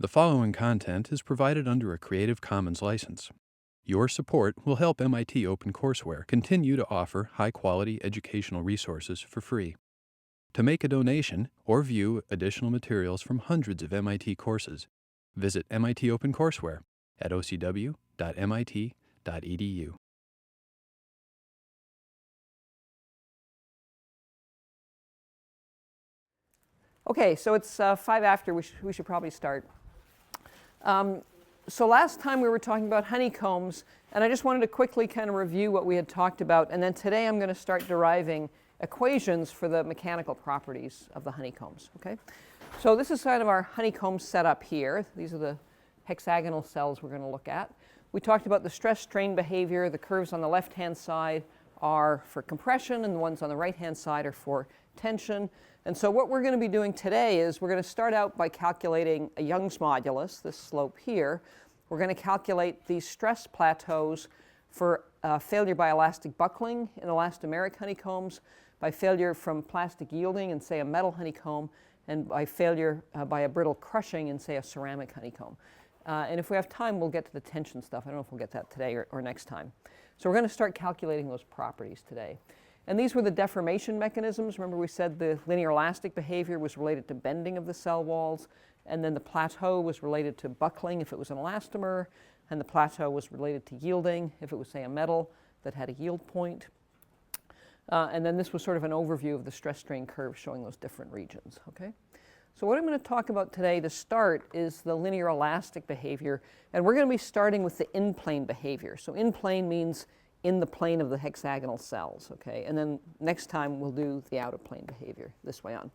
The following content is provided under a Creative Commons license. Your support will help MIT OpenCourseware continue to offer high-quality educational resources for free. To make a donation or view additional materials from hundreds of MIT courses, visit MIT OpenCourseware at ocw.mit.edu. Okay, so it's 5 after. We should probably start. So last time we were talking about honeycombs, and I just wanted to quickly kind of review what we had talked about. And then today I'm going to start deriving equations for the mechanical properties of the honeycombs. Okay, so this is kind of our honeycomb setup here. These are the hexagonal cells we're going to look at. We talked about the stress-strain behavior. The curves on the left-hand side are for compression, and the ones on the right-hand side are for tension. And so what we're going to be doing today is we're going to start out by calculating a Young's modulus, this slope here. We're going to calculate these stress plateaus for failure by elastic buckling in elastomeric honeycombs, by failure from plastic yielding in, say, a metal honeycomb, and by failure by a brittle crushing in, say, a ceramic honeycomb. And if we have time, we'll get to the tension stuff. I don't know if we'll get that today or next time. So we're going to start calculating those properties today. And these were the deformation mechanisms. Remember we said the linear elastic behavior was related to bending of the cell walls, and then the plateau was related to buckling if it was an elastomer, and the plateau was related to yielding if it was, say, a metal that had a yield point. And then this was sort of an overview of the stress-strain curve showing those different regions. Okay? So what I'm going to talk about today to start is the linear elastic behavior, and we're going to be starting with the in-plane behavior. So in-plane means in the plane of the hexagonal cells, okay? And then next time we'll do the out-of-plane behavior this way on.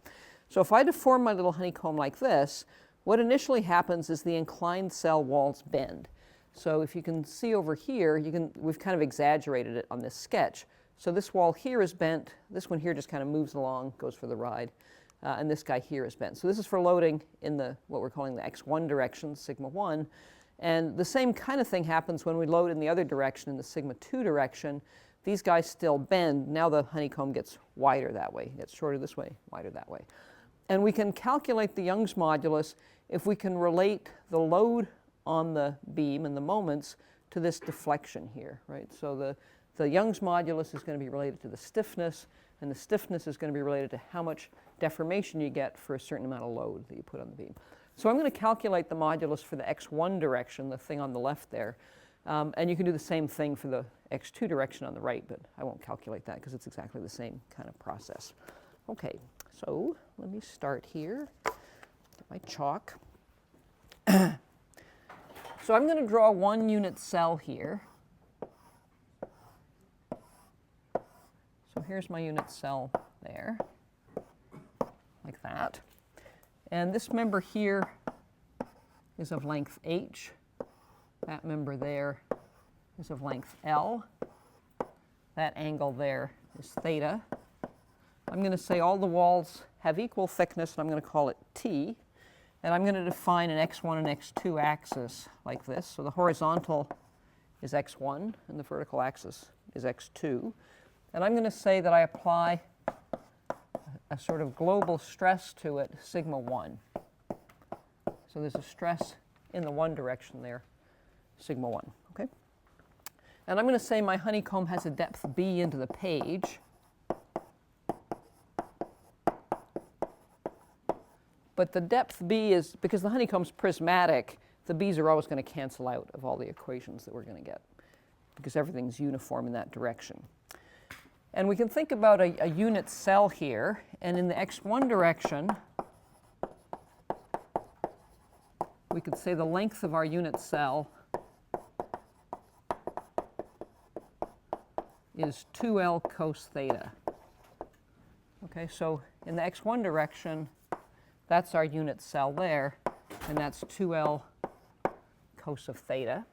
So if I deform my little honeycomb like this, what initially happens is the inclined cell walls bend. So if you can see over here, we've kind of exaggerated it on this sketch. So this wall here is bent. This one here just kind of moves along, goes for the ride. And this guy here is bent. So this is for loading in the what we're calling the x1 direction, sigma 1. And the same kind of thing happens when we load in the other direction, in the sigma 2 direction. These guys still bend. Now the honeycomb gets wider that way. It gets shorter this way, wider that way. And we can calculate the Young's modulus if we can relate the load on the beam and the moments to this deflection here, right? So the Young's modulus is going to be related to the stiffness, and the stiffness is going to be related to how much deformation you get for a certain amount of load that you put on the beam. So I'm going to calculate the modulus for the x1 direction, the thing on the left there. And you can do the same thing for the x2 direction on the right, but I won't calculate that because it's exactly the same kind of process. Okay, so let me start here. Get my chalk. So I'm going to draw one unit cell here. So here's my unit cell there, like that. And this member here is of length h. That member there is of length L. That angle there is theta. I'm going to say all the walls have equal thickness, and I'm going to call it T. And I'm going to define an x1 and x2 axis like this. So the horizontal is x1, and the vertical axis is x2. And I'm going to say that I apply a sort of global stress to it, sigma 1. So there's a stress in the one direction there, sigma 1. Okay? And I'm going to say my honeycomb has a depth b into the page. But the depth b is, because the honeycomb's prismatic, the b's are always going to cancel out of all the equations that we're going to get, because everything's uniform in that direction. And we can think about a unit cell here, and in the x1 direction, we could say the length of our unit cell is 2L cos theta. Okay, so in the x1 direction, that's our unit cell there, and that's 2L cos of theta.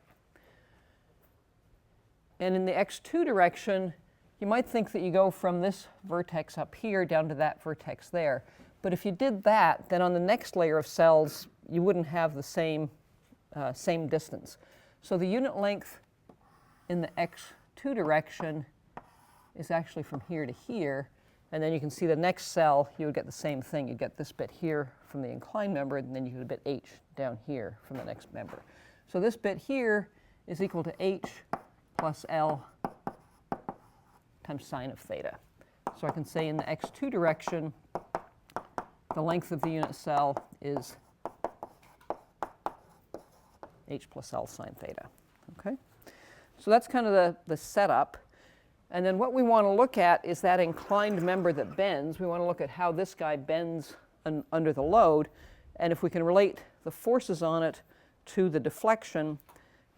And in the x2 direction, you might think that you go from this vertex up here down to that vertex there. But if you did that, then on the next layer of cells, you wouldn't have the same distance. So the unit length in the x2 direction is actually from here to here. And then you can see the next cell, you would get the same thing. You'd get this bit here from the inclined member, and then you get a bit h down here from the next member. So this bit here is equal to h plus L times sine of theta. So I can say in the x2 direction, the length of the unit cell is h plus L sine theta. Okay? So that's kind of the setup. And then what we want to look at is that inclined member that bends. We want to look at how this guy bends under the load. And if we can relate the forces on it to the deflection,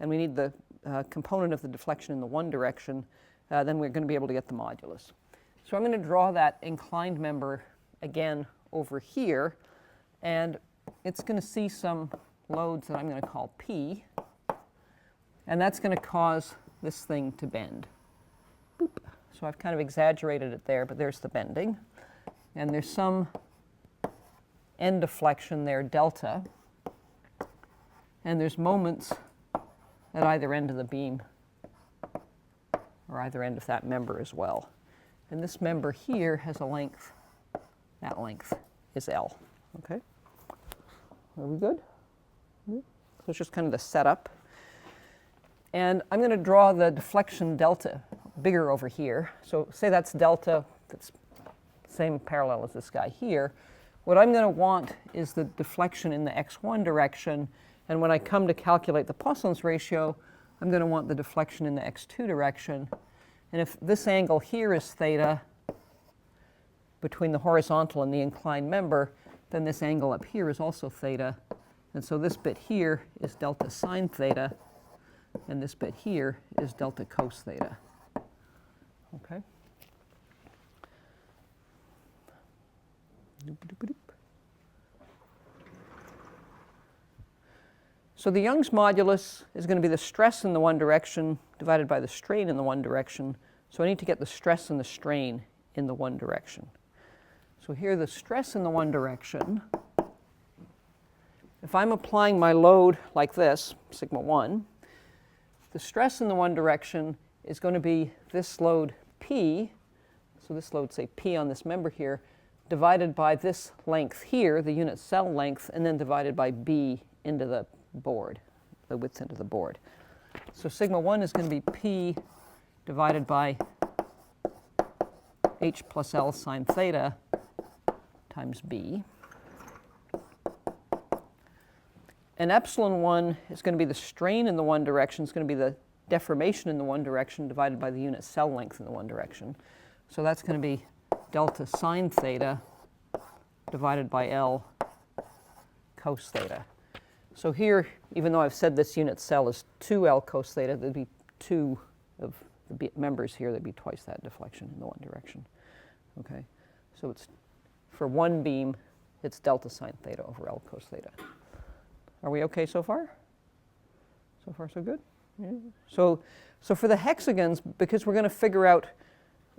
and we need the component of the deflection in the one direction, then we're going to be able to get the modulus. So I'm going to draw that inclined member again over here. And it's going to see some loads that I'm going to call P. And that's going to cause this thing to bend. Boop. So I've kind of exaggerated it there, but there's the bending. And there's some end deflection there, delta. And there's moments at either end of the beam, or either end of that member as well. And this member here has a length. That length is L. Okay? Are we good? So it's just kind of the setup. And I'm going to draw the deflection delta bigger over here. So say that's delta, that's same parallel as this guy here. What I'm going to want is the deflection in the x1 direction. And when I come to calculate the Poissons ratio, I'm going to want the deflection in the x2 direction. And if this angle here is theta between the horizontal and the inclined member, then this angle up here is also theta. And so this bit here is delta sine theta, and this bit here is delta cos theta. Okay? So the Young's modulus is going to be the stress in the one direction divided by the strain in the one direction. So I need to get the stress and the strain in the one direction. So here the stress in the one direction, if I'm applying my load like this, sigma 1, the stress in the one direction is going to be this load P, so this load, say P on this member here, divided by this length here, the unit cell length, and then divided by B into the board, the width into the board. So sigma 1 is going to be P divided by H plus L sine theta times B. And epsilon 1 is going to be the strain in the one direction. It's going to be the deformation in the one direction divided by the unit cell length in the one direction. So that's going to be delta sine theta divided by L cos theta. So here, even though I've said this unit cell is 2L cos theta, there'd be 2 of the members here. There'd be twice that deflection in the one direction. Okay, so it's for one beam, it's delta sine theta over L cos theta. Are we okay so far? So far, so good? Yeah. So for the hexagons, because we're going to figure out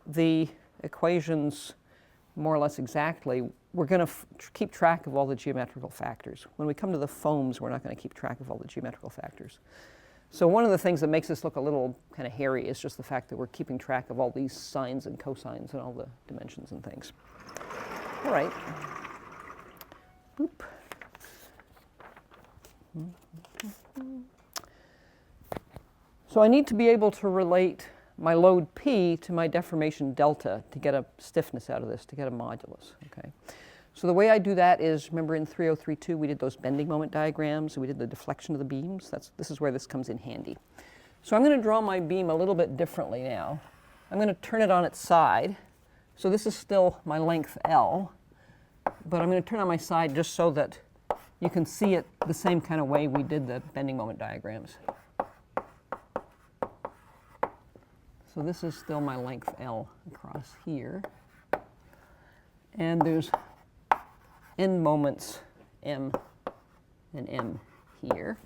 the equations more or less exactly, we're going to keep track of all the geometrical factors. When we come to the foams, we're not going to keep track of all the geometrical factors. So one of the things that makes this look a little kind of hairy is just the fact that we're keeping track of all these sines and cosines and all the dimensions and things. All right. Boop. So I need to be able to relate my load P to my deformation delta to get a stiffness out of this, to get a modulus. Okay. So the way I do that is, remember in 3032 we did those bending moment diagrams, and we did the deflection of the beams. This is where this comes in handy. So I'm going to draw my beam a little bit differently now. I'm going to turn it on its side. So this is still my length L, but I'm going to turn on my side just so that you can see it the same kind of way we did the bending moment diagrams. So this is still my length L across here. And there's end moments M and M here.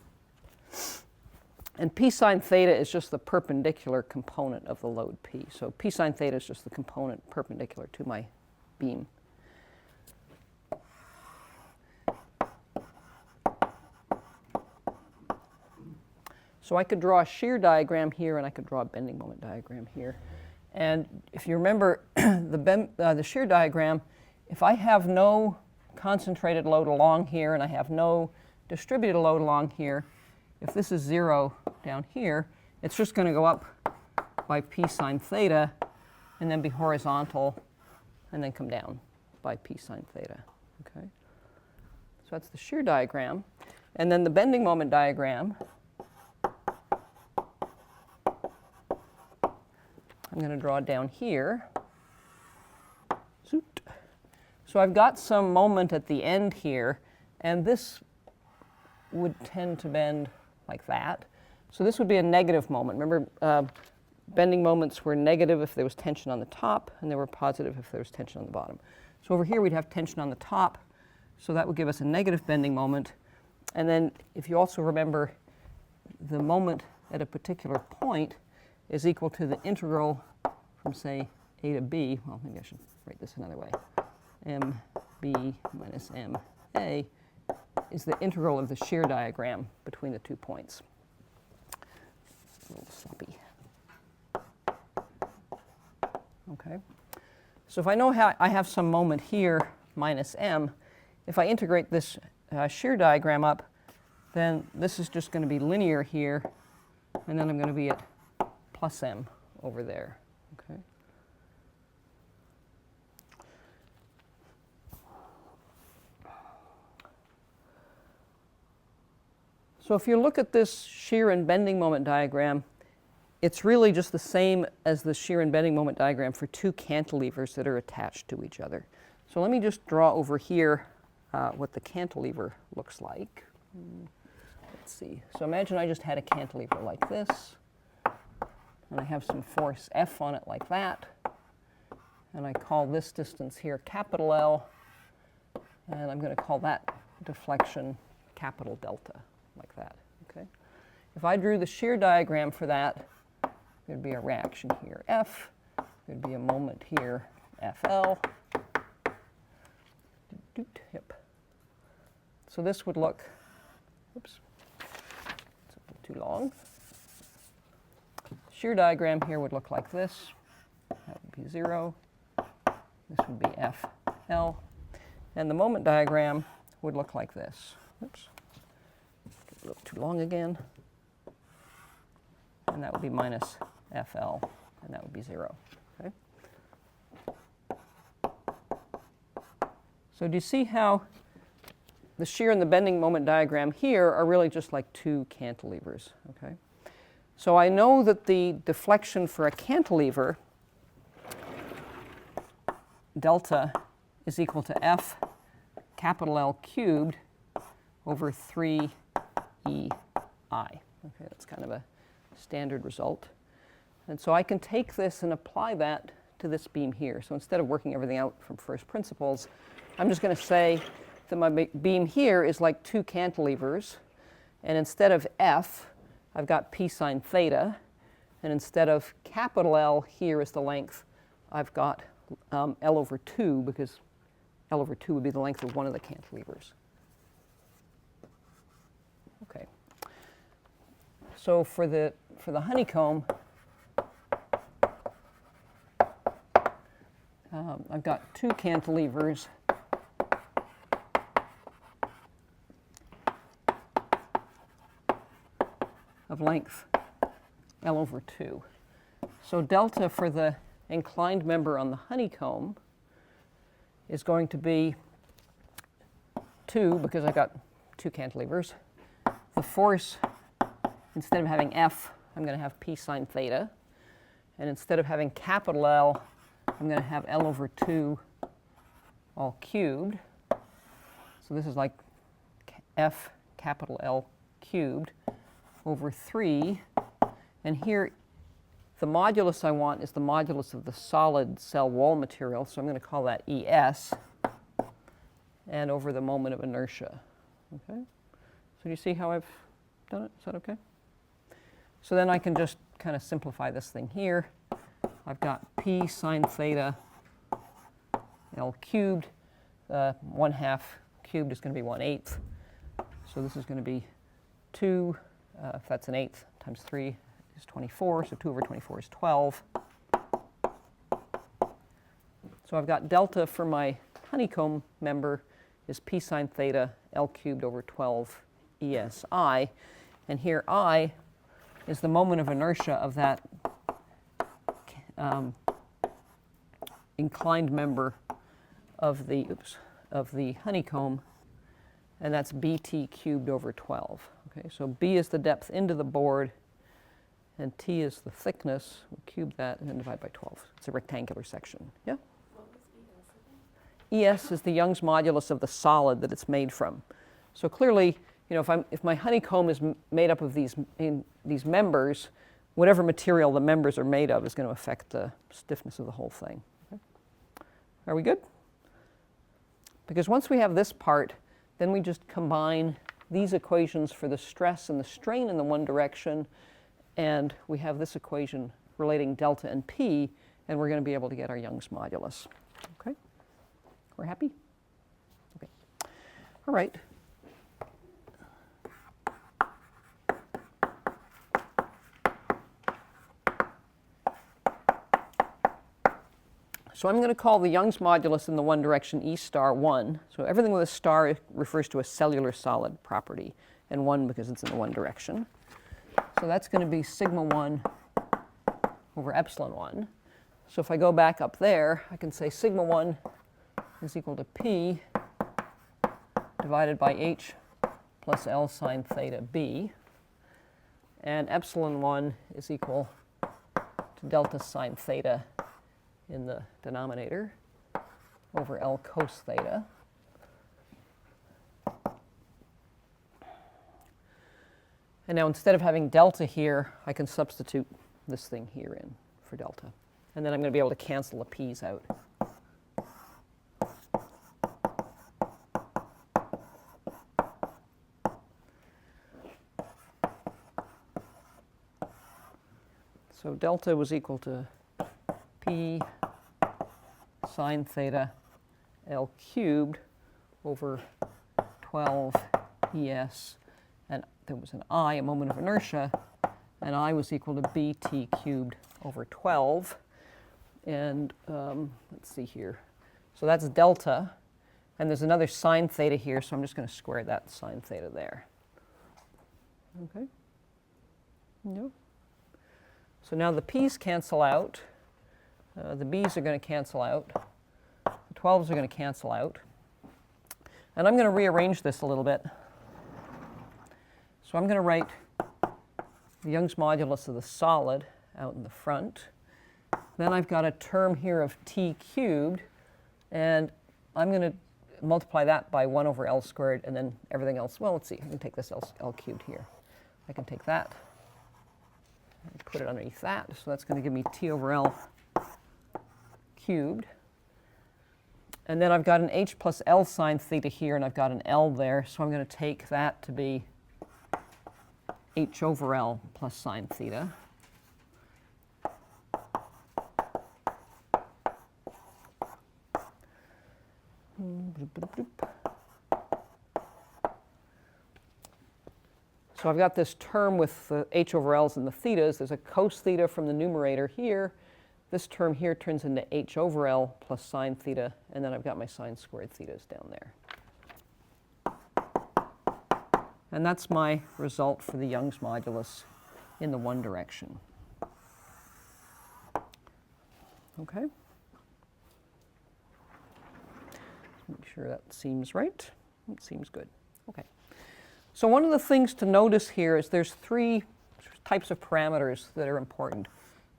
And P sine theta is just the perpendicular component of the load P. So P sine theta is just the component perpendicular to my beam. So I could draw a shear diagram here, and I could draw a bending moment diagram here. And if you remember the shear diagram, if I have no concentrated load along here and I have no distributed load along here, if this is 0 down here, it's just going to go up by p sine theta and then be horizontal and then come down by p sine theta. Okay? So that's the shear diagram. And then the bending moment diagram, I'm going to draw down here. So I've got some moment at the end here, and this would tend to bend like that. So this would be a negative moment. Remember, bending moments were negative if there was tension on the top, and they were positive if there was tension on the bottom. So over here we'd have tension on the top, so that would give us a negative bending moment. And then if you also remember, the moment at a particular point is equal to the integral from, say, a to b. Well, maybe I should write this another way. mb minus ma is the integral of the shear diagram between the 2 points. A little sloppy. Okay. So if I know how I have some moment here minus m, if I integrate this shear diagram up, then this is just going to be linear here, and then I'm going to be at plus m over there. Okay. So if you look at this shear and bending moment diagram, it's really just the same as the shear and bending moment diagram for 2 cantilevers that are attached to each other. So let me just draw over here what the cantilever looks like. Let's see. So imagine I just had a cantilever like this, and I have some force F on it like that, and I call this distance here capital L, and I'm going to call that deflection capital delta, like that. Okay. If I drew the shear diagram for that, there'd be a reaction here F, there'd be a moment here FL. Yep. So this would look, oops, it's a little too long. Shear diagram here would look like this. That would be 0. This would be FL. And the moment diagram would look like this. Oops. A little too long again. And that would be minus FL, and that would be 0. Okay? So do you see how the shear and the bending moment diagram here are really just like 2 cantilevers? Okay? So I know that the deflection for a cantilever, delta, is equal to F capital L cubed over 3 EI. Okay, that's kind of a standard result. And so I can take this and apply that to this beam here. So instead of working everything out from first principles, I'm just going to say that my beam here is like 2 cantilevers. And instead of F, I've got p sine theta. And instead of capital L here is the length, I've got L over 2, because L over 2 would be the length of one of the cantilevers. Okay. So for the honeycomb, I've got 2 cantilevers of length L over 2. So delta for the inclined member on the honeycomb is going to be 2, because I've got 2 cantilevers. The force, instead of having F, I'm going to have p sine theta. And instead of having capital L, I'm going to have L over 2 all cubed. So this is like F capital L cubed over 3. And here, the modulus I want is the modulus of the solid cell wall material. So I'm going to call that ES. And over the moment of inertia. Okay? So do you see how I've done it? Is that okay? So then I can just kind of simplify this thing here. I've got p sine theta L cubed. 1/2 cubed is going to be 1/8. So this is going to be 2, if that's an eighth, times 3 is 24. So 2 over 24 is 12. So I've got delta for my honeycomb member is p sine theta L cubed over 12 ESI. And here I is the moment of inertia of that inclined member of the honeycomb, and that's bt cubed over 12. Okay, so b is the depth into the board, and t is the thickness. We'll cube that and then divide by 12. It's a rectangular section. Yeah? What was ES again? ES is the Young's modulus of the solid that it's made from. So clearly, you know, if my honeycomb is made up of these members, whatever material the members are made of is going to affect the stiffness of the whole thing. Okay. Are we good? Because once we have this part, then we just combine these equations for the stress and the strain in the one direction, and we have this equation relating delta and p, and we're going to be able to get our Young's modulus. Okay? We're happy? Okay. All right. So I'm going to call the Young's modulus in the one direction E star 1. So everything with a star refers to a cellular solid property, and 1 because it's in the one direction. So that's going to be sigma 1 over epsilon 1. So if I go back up there, I can say sigma 1 is equal to P divided by H plus L sine theta B. And epsilon 1 is equal to delta sine theta in the denominator over L cos theta. And now instead of having delta here, I can substitute this thing here in for delta. And then I'm going to be able to cancel the p's out. So delta was equal to P sine theta L cubed over 12 ES, and there was an I, a moment of inertia, and I was equal to BT cubed over 12. And let's see here. So that's delta, and there's another sine theta here, so I'm just going to square that sine theta there. Okay? No. So now the p's cancel out. The b's are going to cancel out. The 12s are going to cancel out. And I'm going to rearrange this a little bit. So I'm going to write the Young's modulus of the solid out in the front. Then I've got a term here of t cubed, and I'm going to multiply that by 1 over L squared, and then everything else. Well, let's see. I can take this L cubed here. I can take that and put it underneath that. So that's going to give me t over L cubed. And then I've got an h plus L sine theta here, and I've got an L there. So I'm going to take that to be h over L plus sine theta. So I've got this term with the h over L's and the thetas. There's a cos theta from the numerator here. This term here turns into h over L plus sine theta, and then I've got my sine squared thetas down there. And that's my result for the Young's modulus in the one direction. Okay? Make sure that seems right. It seems good. Okay. So one of the things to notice here is there's 3 types of parameters that are important.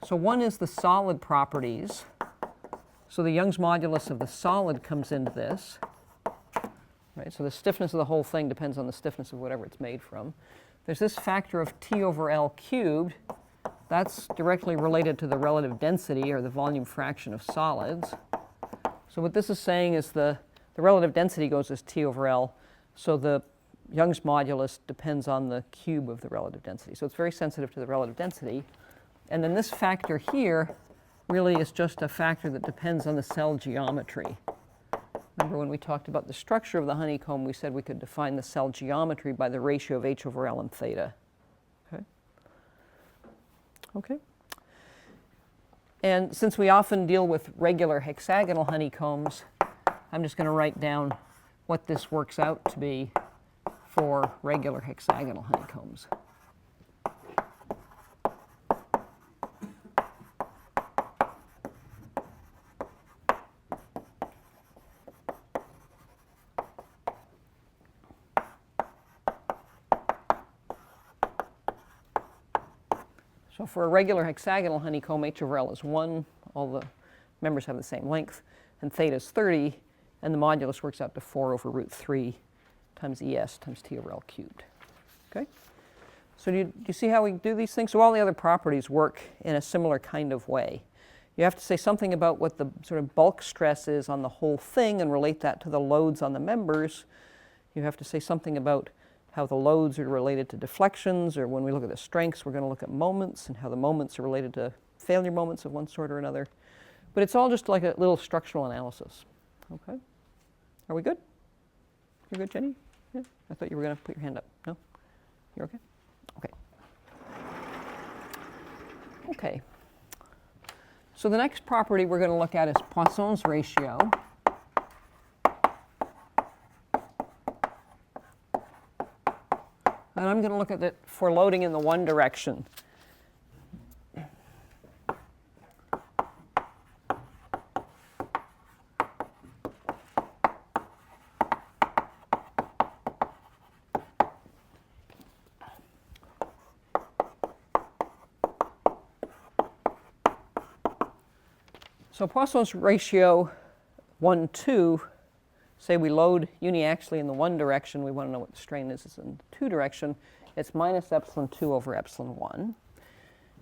So one is the solid properties. So the Young's modulus of the solid comes into this. Right? So the stiffness of the whole thing depends on the stiffness of whatever it's made from. There's this factor of t over L cubed. That's directly related to the relative density, or the volume fraction of solids. So what this is saying is the relative density goes as t over L. So the Young's modulus depends on the cube of the relative density. So it's very sensitive to the relative density. And then this factor here really is just a factor that depends on the cell geometry. Remember when we talked about the structure of the honeycomb, we said we could define the cell geometry by the ratio of h over L and theta. Okay? Okay? And since we often deal with regular hexagonal honeycombs, I'm just going to write down what this works out to be for regular hexagonal honeycombs. So for a regular hexagonal honeycomb, h over L is 1. All the members have the same length. And theta is 30. And the modulus works out to 4 over root 3 times ES times T over L cubed. Okay? So do you see how we do these things? So all the other properties work in a similar kind of way. You have to say something about what the sort of bulk stress is on the whole thing and relate that to the loads on the members. You have to say something about how the loads are related to deflections, or when we look at the strengths, we're going to look at moments and how the moments are related to failure moments of one sort or another. But it's all just like a little structural analysis. Okay? Are we good? You're good, Jenny? Yeah? I thought you were going to put your hand up. No? You're okay? Okay. Okay. So the next property we're going to look at is Poissons Ratio. And I'm going to look at it for loading in the one direction. So Poissons ratio 1, 2, say we load uniaxially in the one direction, we want to know what the strain is in the two direction. It's minus epsilon 2 over epsilon 1.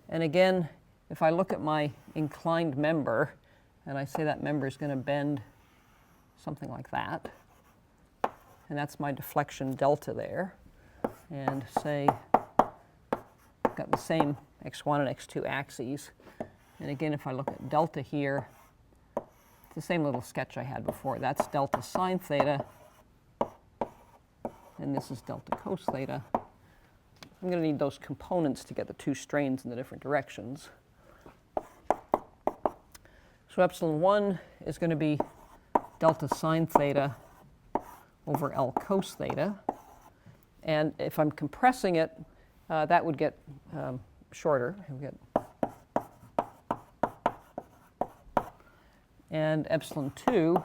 And again, if I look at my inclined member, and I say that member is going to bend something like that, and that's my deflection delta there, and say I've got the same x1 and x2 axes. And again, if I look at delta here, it's the same little sketch I had before. That's delta sine theta, and this is delta cos theta. I'm going to need those components to get the two strains in the different directions. So epsilon 1 is going to be delta sine theta over L cos theta. And if I'm compressing it, that would get shorter. And epsilon 2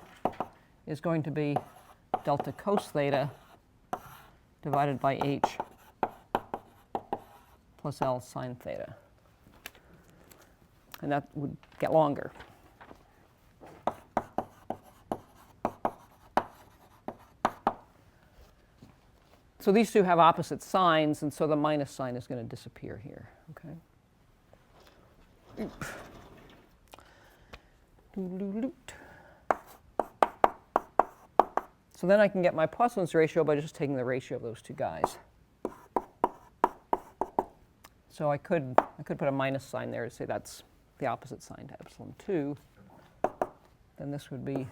is going to be delta cos theta divided by h plus L sine theta. And that would get longer. So these two have opposite signs, and so the minus sign is going to disappear here. Okay. Oop. So then I can get my Poissons ratio by just taking the ratio of those two guys. So I could put a minus sign there to say that's the opposite sign to epsilon 2. Then this would be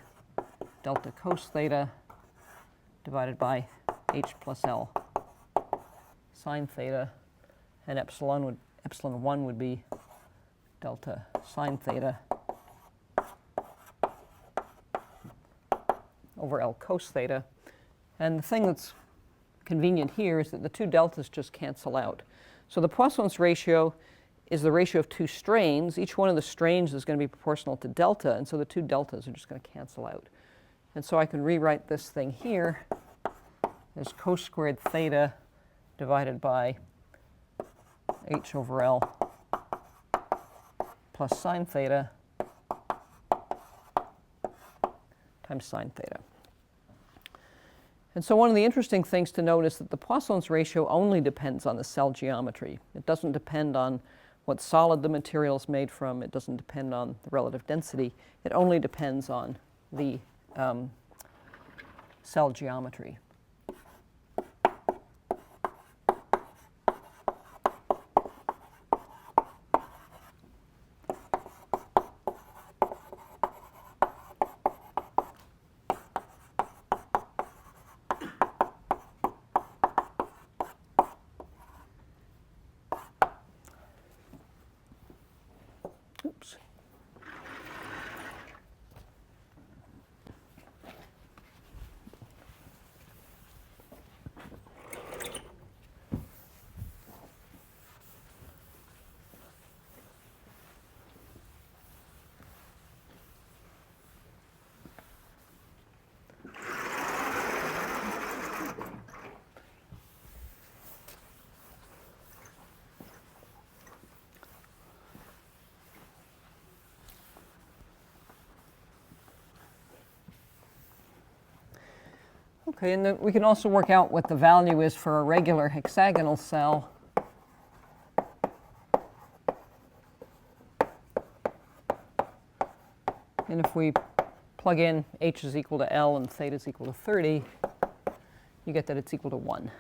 delta cos theta divided by h plus L sine theta, and epsilon 1 would be delta sine theta over L cos theta. And the thing that's convenient here is that the two deltas just cancel out. So the Poissons ratio is the ratio of two strains. Each one of the strains is going to be proportional to delta, and so the two deltas are just going to cancel out. And so I can rewrite this thing here as cos squared theta divided by h over L plus sine theta times sine theta. And so one of the interesting things to note is that the Poissons ratio only depends on the cell geometry. It doesn't depend on what solid the material is made from. It doesn't depend on the relative density. It only depends on the cell geometry. Oops. Okay, and then we can also work out what the value is for a regular hexagonal cell. And if we plug in h is equal to L and theta is equal to 30, you get that it's equal to 1.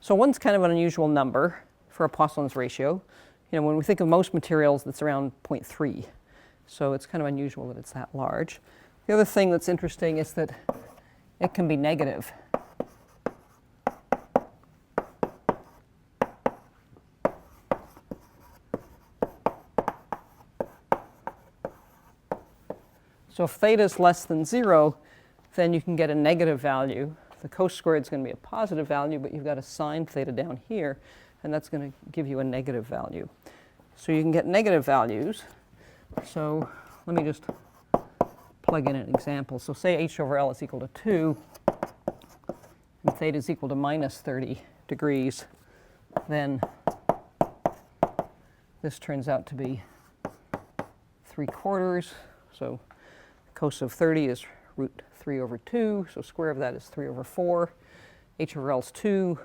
So 1's kind of an unusual number for a Poissons ratio. You know, when we think of most materials, that's around 0.3. So it's kind of unusual that it's that large. The other thing that's interesting is that it can be negative. So if theta is less than 0, then you can get a negative value. The cos squared is going to be a positive value, but you've got a sine theta down here, and that's going to give you a negative value. So you can get negative values. So let me just plug in an example. So say h over L is equal to 2, and theta is equal to minus 30 degrees, then this turns out to be 3/4. So cos of 30 is root 3 over 2, so square of that is 3 over 4. H over L is 2.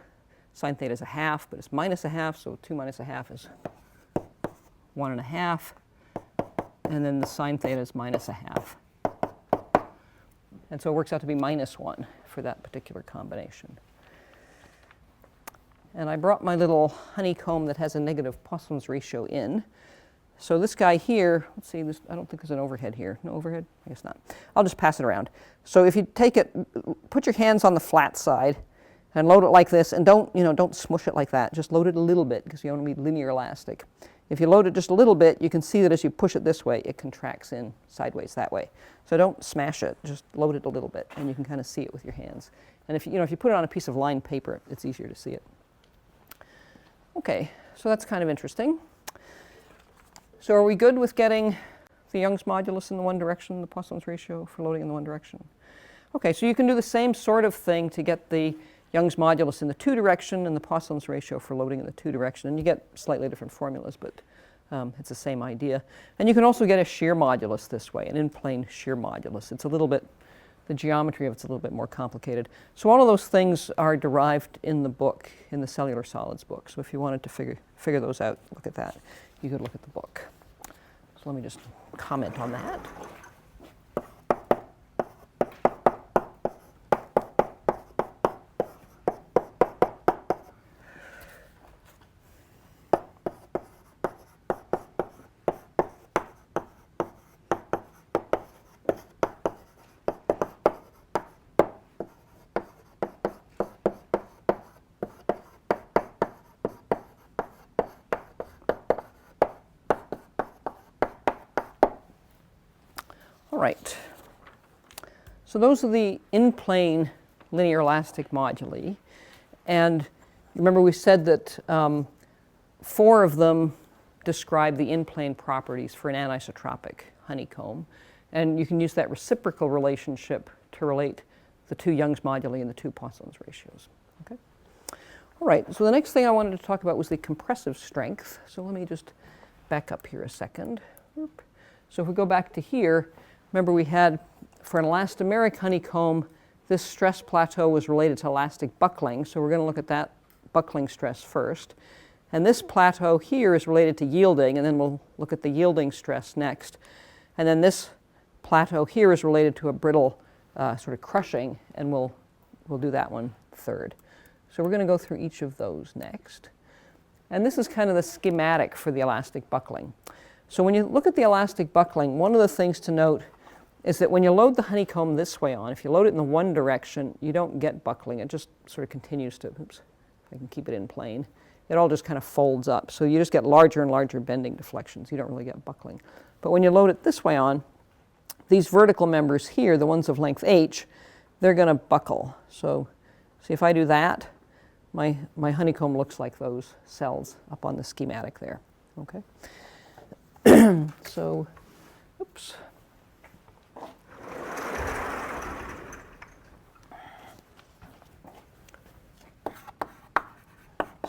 Sine theta is 1/2, but it's minus 1/2, so 2 minus 1/2 is 1.5. And then the sine theta is minus 1/2. And so it works out to be minus 1 for that particular combination. And I brought my little honeycomb that has a negative Poissons ratio in. So this guy here, let's see, this, I don't think there's an overhead here. No overhead? I guess not. I'll just pass it around. So if you take it, put your hands on the flat side and load it like this, and don't smush it like that. Just load it a little bit because you want to be linear elastic. If you load it just a little bit, you can see that as you push it this way, it contracts in sideways that way. So don't smash it, just load it a little bit, and you can kind of see it with your hands. And if you put it on a piece of lined paper, it's easier to see it. Okay, so that's kind of interesting. So are we good with getting the Young's modulus in the one direction, the Poissons ratio for loading in the one direction? Okay, so you can do the same sort of thing to get the Young's modulus in the two direction and the Poissons ratio for loading in the two direction. And you get slightly different formulas, but it's the same idea. And you can also get a shear modulus this way, an in-plane shear modulus. It's a little bit, the geometry of it's a little bit more complicated. So all of those things are derived in the book, in the Cellular Solids book. So if you wanted to figure those out, look at that. You could look at the book. So let me just comment on that. Right. So those are the in-plane linear elastic moduli. And remember we said that 4 of them describe the in-plane properties for an anisotropic honeycomb. And you can use that reciprocal relationship to relate the 2 Young's moduli and the 2 Poissons ratios. Okay? All right, so the next thing I wanted to talk about was the compressive strength. So let me just back up here a second. So if we go back to here, remember we had, for an elastomeric honeycomb, this stress plateau was related to elastic buckling. So we're going to look at that buckling stress first. And this plateau here is related to yielding, and then we'll look at the yielding stress next. And then this plateau here is related to a brittle sort of crushing, and we'll do that one third. So we're going to go through each of those next. And this is kind of the schematic for the elastic buckling. So when you look at the elastic buckling, one of the things to note is that when you load the honeycomb this way on, if you load it in the one direction, you don't get buckling. It just sort of continues to, oops, if I can keep it in plane, it all just kind of folds up. So you just get larger and larger bending deflections. You don't really get buckling. But when you load it this way on, these vertical members here, the ones of length h, they're going to buckle. So see if I do that, my honeycomb looks like those cells up on the schematic there. Okay. So, oops.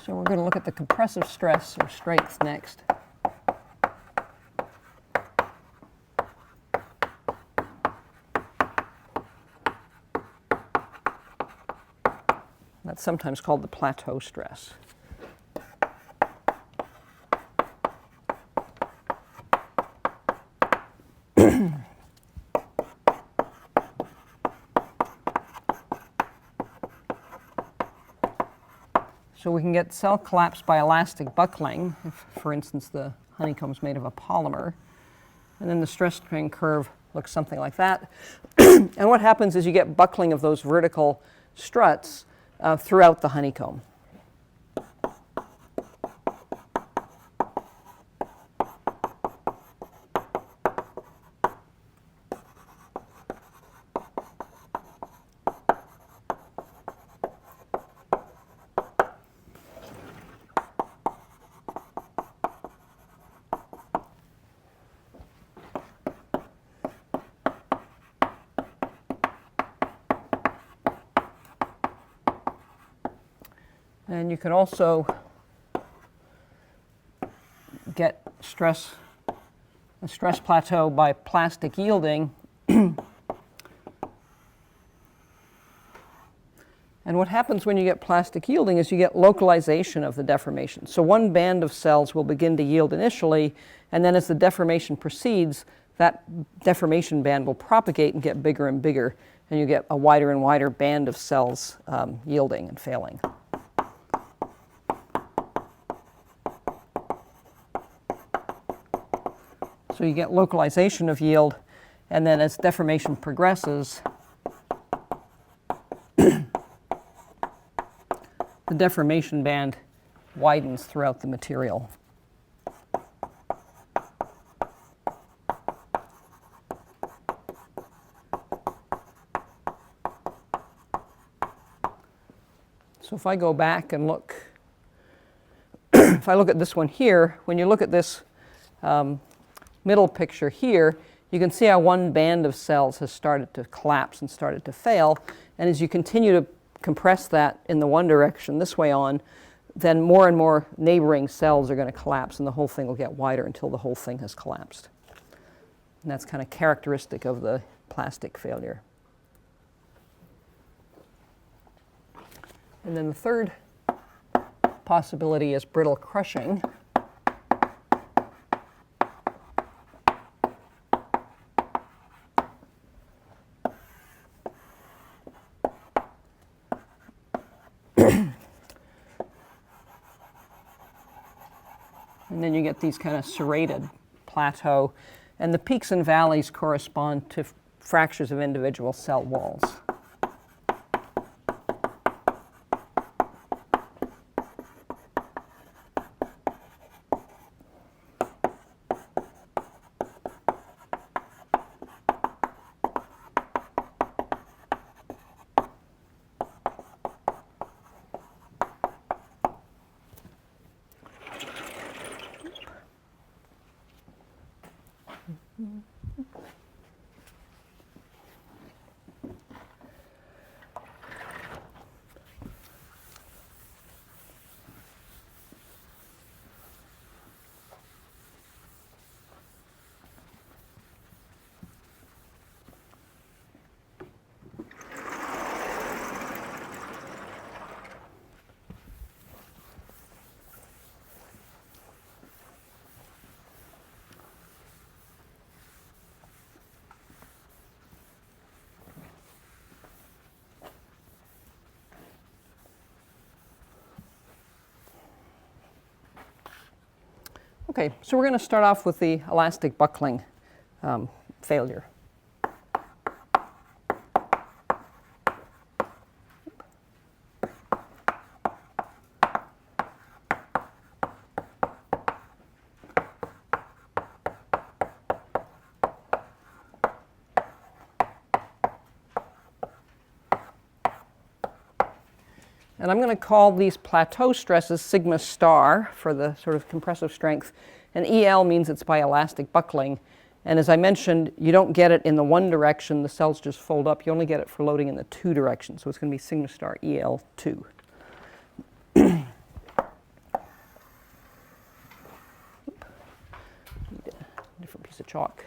So we're going to look at the compressive stress or strength next. It's sometimes called the plateau stress. So we can get cell collapse by elastic buckling, if, for instance, the honeycomb's made of a polymer. And then the stress strain curve looks something like that. And what happens is you get buckling of those vertical struts throughout the honeycomb. And you can also get a stress plateau by plastic yielding. And what happens when you get plastic yielding is you get localization of the deformation. So one band of cells will begin to yield initially, and then as the deformation proceeds, that deformation band will propagate and get bigger and bigger, and you get a wider and wider band of cells yielding and failing. So you get localization of yield, and then as deformation progresses, the deformation band widens throughout the material. So if I go back and look, if I look at this one here, when you look at this middle picture here, you can see how one band of cells has started to collapse and started to fail. And as you continue to compress that in the one direction, this way on, then more and more neighboring cells are going to collapse, and the whole thing will get wider until the whole thing has collapsed. And that's kind of characteristic of the plastic failure. And then the third possibility is brittle crushing. And then you get these kind of serrated plateau, and the peaks and valleys correspond to fractures of individual cell walls. Okay, so we're going to start off with the elastic buckling failure. And I'm going to call these plateau stresses sigma star for the sort of compressive strength. And EL means it's by elastic buckling. And as I mentioned, you don't get it in the one direction. The cells just fold up. You only get it for loading in the two directions. So it's going to be sigma star EL2. Need a different piece of chalk.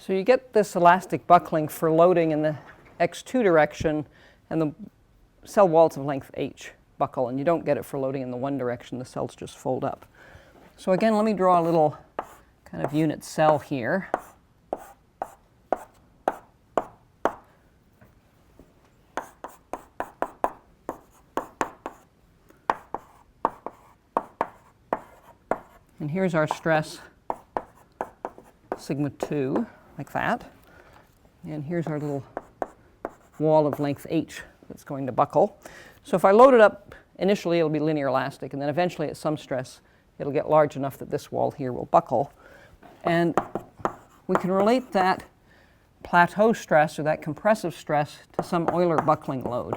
So you get this elastic buckling for loading in the x2 direction, and the cell walls of length h buckle, and you don't get it for loading in the one direction. The cells just fold up. So again, let me draw a little kind of unit cell here. And here's our stress, sigma 2, like that. And here's our little wall of length h that's going to buckle. So if I load it up, initially it'll be linear elastic, and then eventually at some stress it'll get large enough that this wall here will buckle. And we can relate that plateau stress, or that compressive stress, to some Euler buckling load.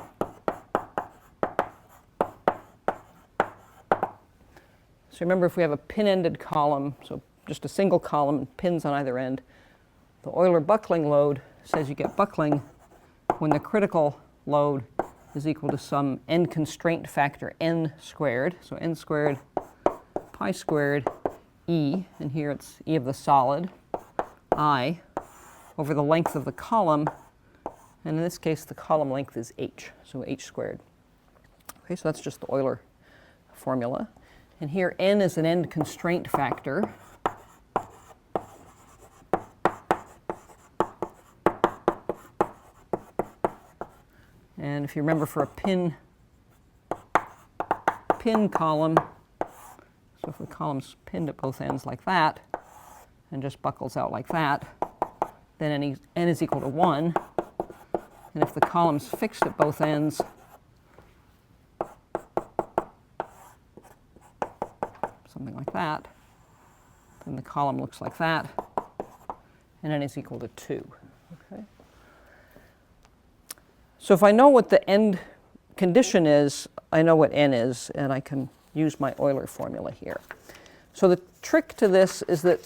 So remember, if we have a pin-ended column, so just a single column and pins on either end, the Euler buckling load says you get buckling when the critical load is equal to some end constraint factor n squared. So n squared pi squared e, and here it's e of the solid, I, over the length of the column, and in this case the column length is h, so h squared. Okay, so that's just the Euler formula. And here n is an end constraint factor. And if you remember, for a pin column, so if the column's pinned at both ends like that and just buckles out like that, then n is equal to 1. And if the column's fixed at both ends, something like that, then the column looks like that, and n is equal to 2. Okay? So if I know what the end condition is, I know what n is, and I can use my Euler formula here. So the trick to this is that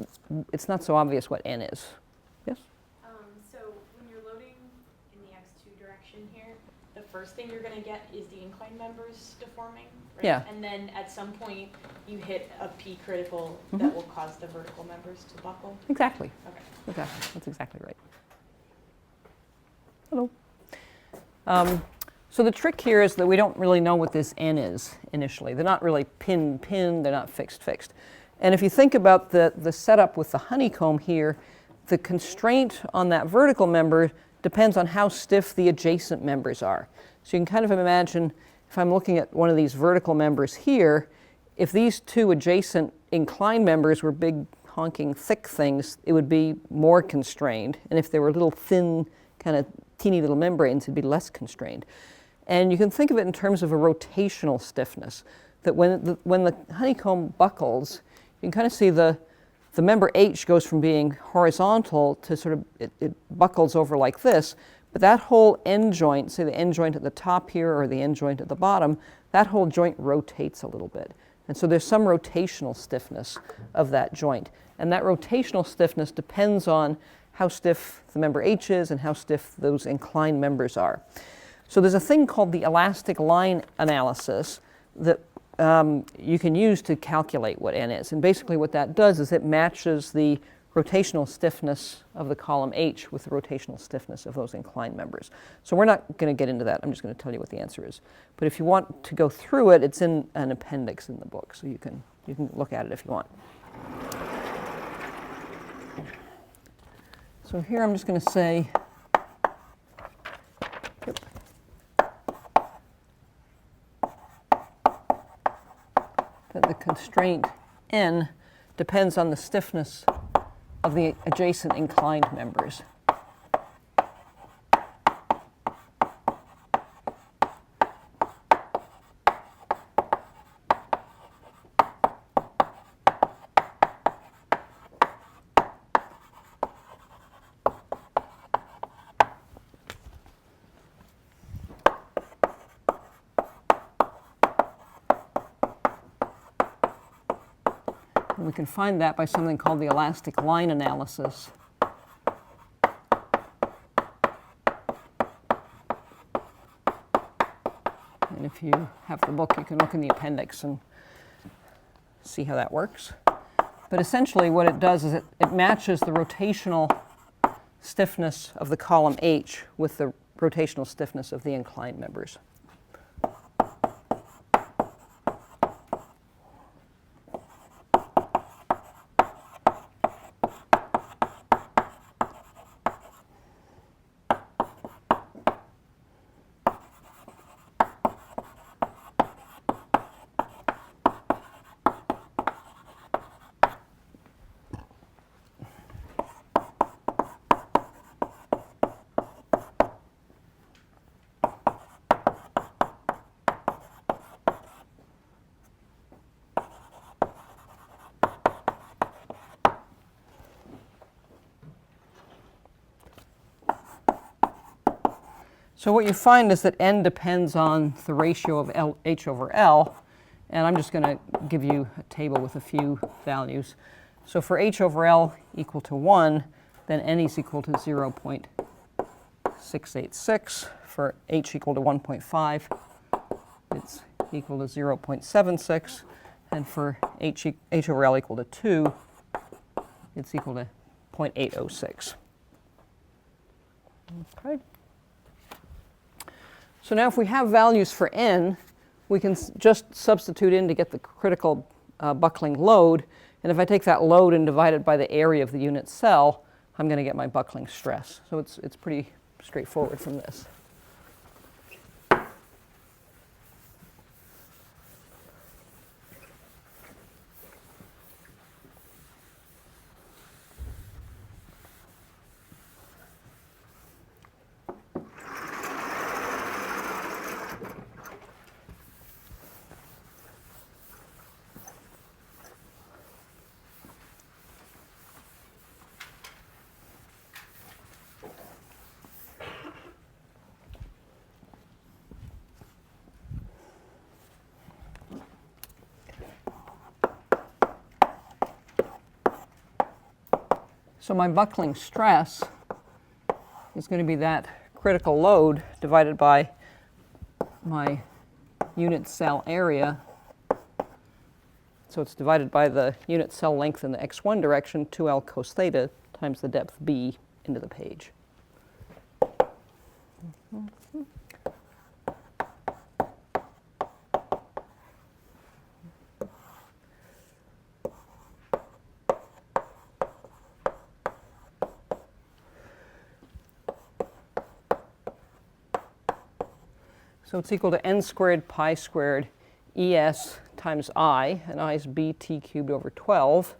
it's not so obvious what n is. Yes? So when you're loading in the x2 direction here, the first thing you're going to get is the inclined members deforming, right? Yeah. And then at some point you hit a p critical that will cause the vertical members to buckle. Exactly. Okay. Exactly. That's exactly right. Hello. So the trick here is that we don't really know what this n is initially. They're not really pin, they're not fixed. And if you think about the setup with the honeycomb here, the constraint on that vertical member depends on how stiff the adjacent members are. So you can kind of imagine, if I'm looking at one of these vertical members here, if these two adjacent inclined members were big, honking, thick things, it would be more constrained. And if they were little thin, kind of teeny little membranes, it'd be less constrained. And you can think of it in terms of a rotational stiffness, that when the honeycomb buckles, you can kind of see the member H goes from being horizontal to sort of, it buckles over like this, but that whole end joint, say the end joint at the top here or the end joint at the bottom, that whole joint rotates a little bit. And so there's some rotational stiffness of that joint. And that rotational stiffness depends on how stiff the member H is and how stiff those inclined members are. So there's a thing called the elastic line analysis that you can use to calculate what n is. And basically what that does is it matches the rotational stiffness of the column H with the rotational stiffness of those inclined members. So we're not going to get into that. I'm just going to tell you what the answer is. But if you want to go through it, it's in an appendix in the book, so you can look at it if you want. So here I'm just going to say, that the constraint n depends on the stiffness of the adjacent inclined members. And we can find that by something called the elastic line analysis. And if you have the book, you can look in the appendix and see how that works. But essentially what it does is it matches the rotational stiffness of the column H with the rotational stiffness of the inclined members. So what you find is that n depends on the ratio of H over L, and I'm just going to give you a table with a few values. So for H over L equal to 1, then n is equal to 0.686. For H equal to 1.5, it's equal to 0.76. And for H over L equal to 2, it's equal to 0.806. Okay. So now if we have values for n, we can just substitute in to get the critical buckling load. And if I take that load and divide it by the area of the unit cell, I'm going to get my buckling stress. So it's pretty straightforward from this. So my buckling stress is going to be that critical load divided by my unit cell area. So it's divided by the unit cell length in the x1 direction, 2L cos theta, times the depth b into the page. So it's equal to n squared pi squared ES times I, and I is bt cubed over 12,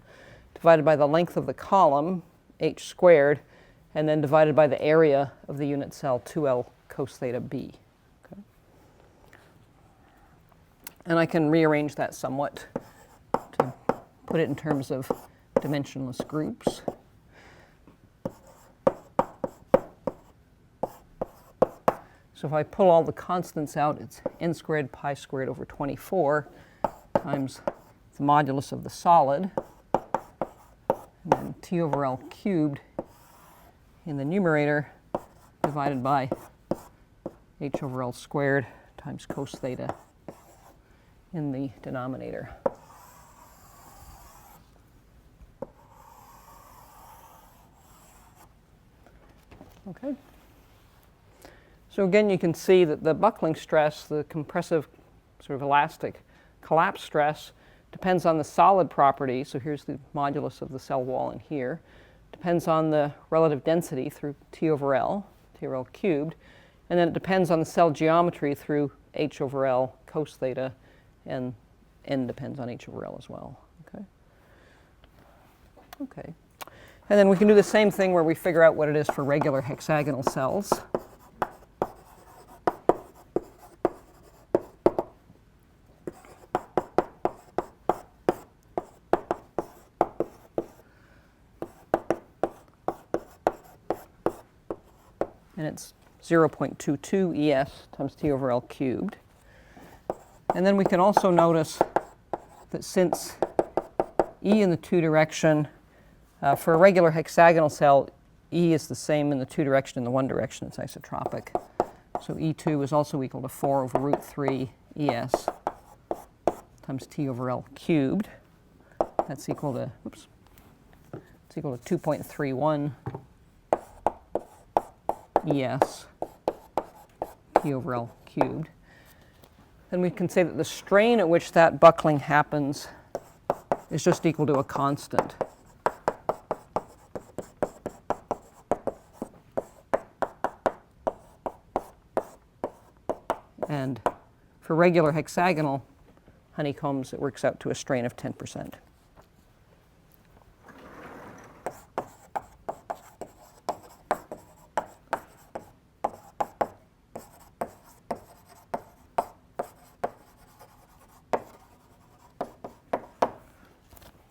divided by the length of the column, h squared, and then divided by the area of the unit cell, 2L cos theta b. Okay. And I can rearrange that somewhat to put it in terms of dimensionless groups. So if I pull all the constants out, it's n squared pi squared over 24 times the modulus of the solid, and then t over L cubed in the numerator divided by h over L squared times cos theta in the denominator. Okay. So again, you can see that the buckling stress, the compressive sort of elastic collapse stress, depends on the solid property. So here's the modulus of the cell wall in here. Depends on the relative density through t over L cubed. And then it depends on the cell geometry through h over L cos theta, and n depends on h over L as well. Okay. Okay. And then we can do the same thing where we figure out what it is for regular hexagonal cells. And it's 0.22 ES times t over L cubed. And then we can also notice that since E in the two direction, for a regular hexagonal cell, E is the same in the two direction and the one direction, it's isotropic. So E2 is also equal to 4 over root 3 ES times t over L cubed. That's equal to, it's equal to 2.31 ES P over L cubed. Then we can say that the strain at which that buckling happens is just equal to a constant. And for regular hexagonal honeycombs, it works out to a strain of 10%.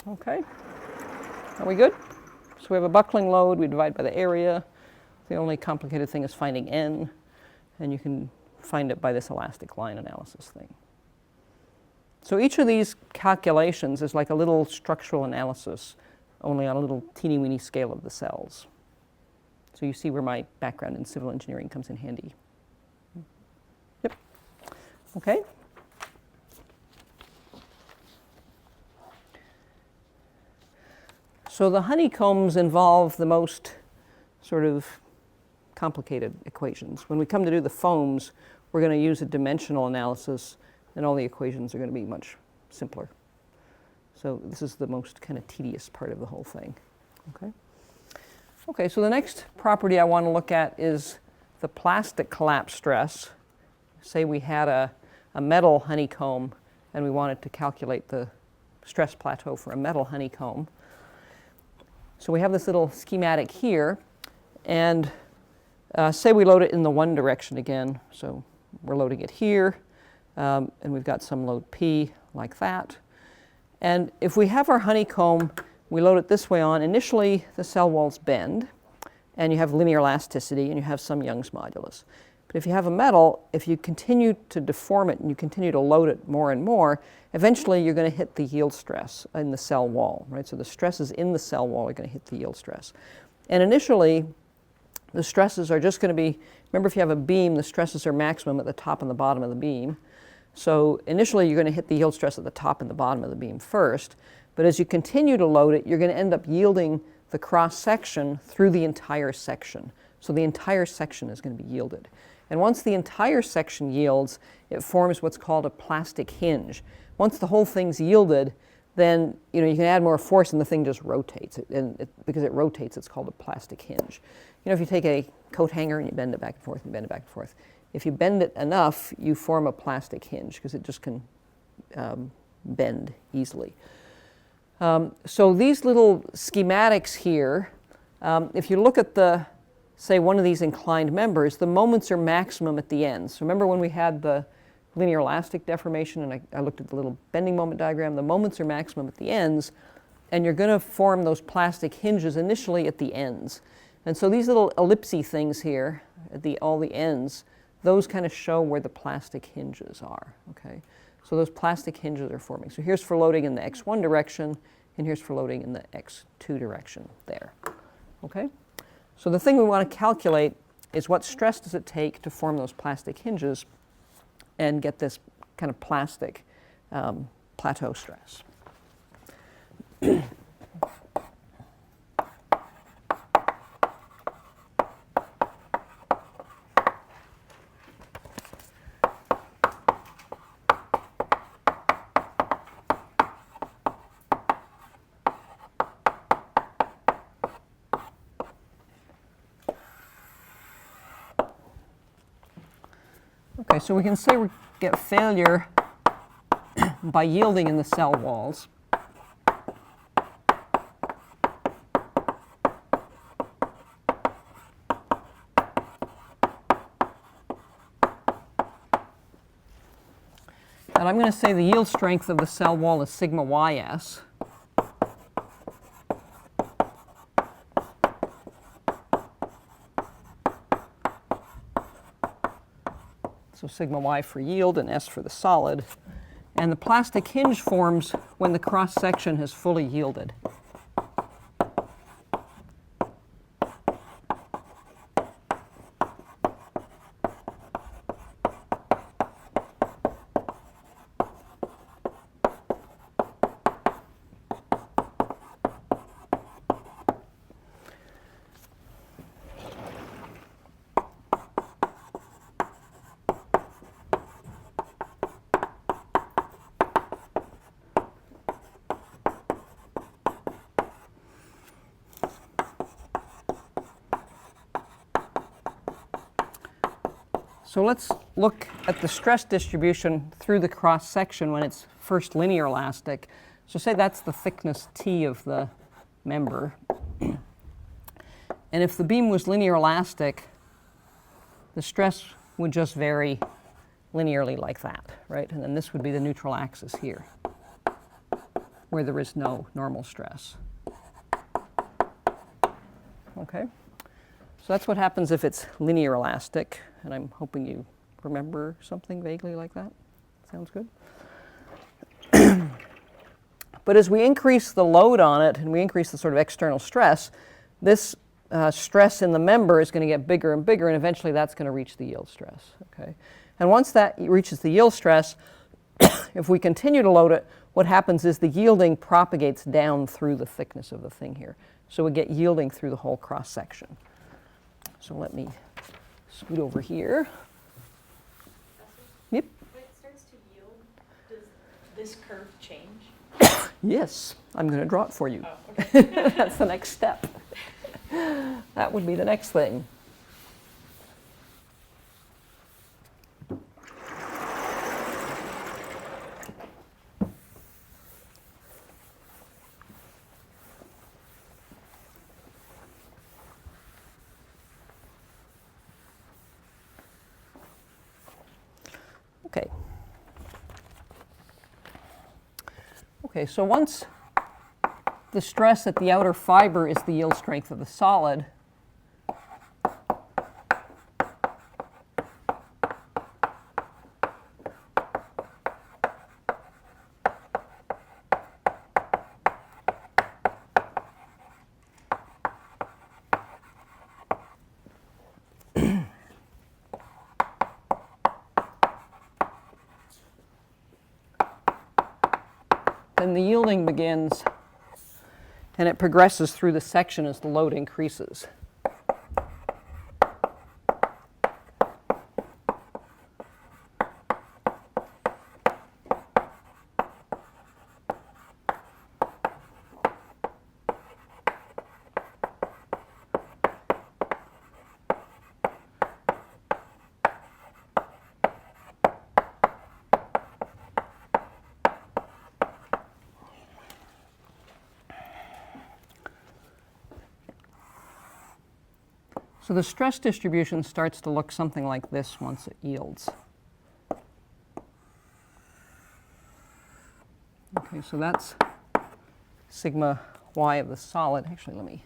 Okay, are we good? So we have a buckling load, we divide by the area. The only complicated thing is finding n, and you can find it by this elastic line analysis thing. So each of these calculations is like a little structural analysis, only on a little teeny-weeny scale of the cells. So you see where my background in civil engineering comes in handy. Yep. Okay. So the honeycombs involve the most sort of complicated equations. When we come to do the foams, we're going to use a dimensional analysis, and all the equations are going to be much simpler. So this is the most kind of tedious part of the whole thing. Okay. Okay, so the next property I want to look at is the plastic collapse stress. Say we had a metal honeycomb, and we wanted to calculate the stress plateau for a metal honeycomb. So we have this little schematic here, and say we load it in the one direction again. So we're loading it here, and we've got some load P like that. And if we have our honeycomb, we load it this way on. Initially, the cell walls bend, and you have linear elasticity, and you have some Young's modulus. But if you have a metal, if you continue to deform it and you continue to load it more and more, eventually you're going to hit the yield stress in the cell wall, right? So the stresses in the cell wall are going to hit the yield stress. And initially, the stresses are just going to be, remember if you have a beam, the stresses are maximum at the top and the bottom of the beam. So initially you're going to hit the yield stress at the top and the bottom of the beam first. But as you continue to load it, you're going to end up yielding the cross section through the entire section. So the entire section is going to be yielded. And once the entire section yields, it forms what's called a plastic hinge. Once the whole thing's yielded, then you can add more force and the thing just rotates. Because it rotates, it's called a plastic hinge. If you take a coat hanger and you bend it back and forth and bend it back and forth, if you bend it enough, you form a plastic hinge because it just can bend easily. So these little schematics here, if you look at say one of these inclined members, the moments are maximum at the ends. So remember when we had the linear elastic deformation and I looked at the little bending moment diagram, the moments are maximum at the ends, and you're going to form those plastic hinges initially at the ends. And so these little ellipsy things here at all the ends, those kind of show where the plastic hinges are. Okay? So those plastic hinges are forming. So here's for loading in the x1 direction, and here's for loading in the x2 direction there. Okay? So the thing we want to calculate is what stress does it take to form those plastic hinges and get this kind of plastic plateau stress. Okay, so we can say we get failure by yielding in the cell walls. And I'm going to say the yield strength of the cell wall is sigma ys. So sigma y for yield and S for the solid. And the plastic hinge forms when the cross section has fully yielded. So let's look at the stress distribution through the cross section when it's first linear elastic. So say that's the thickness T of the member. And if the beam was linear elastic, the stress would just vary linearly like that, right? And then this would be the neutral axis here, where there is no normal stress. Okay? So that's what happens if it's linear elastic, and I'm hoping you remember something vaguely like that. Sounds good? But as we increase the load on it and we increase the sort of external stress, this stress in the member is going to get bigger and bigger, and eventually that's going to reach the yield stress. Okay? And once that reaches the yield stress, if we continue to load it, what happens is the yielding propagates down through the thickness of the thing here. So we get yielding through the whole cross section. So let me scoot over here. Yep. When it starts to yield, does this curve change? Yes, I'm going to draw it for you. Oh, okay. That's the next step. That would be the next thing. Okay. Okay, so once the stress at the outer fiber is the yield strength of the solid, then the yielding begins, and it progresses through the section as the load increases. So the stress distribution starts to look something like this once it yields. Okay, so that's sigma y of the solid. Actually, let me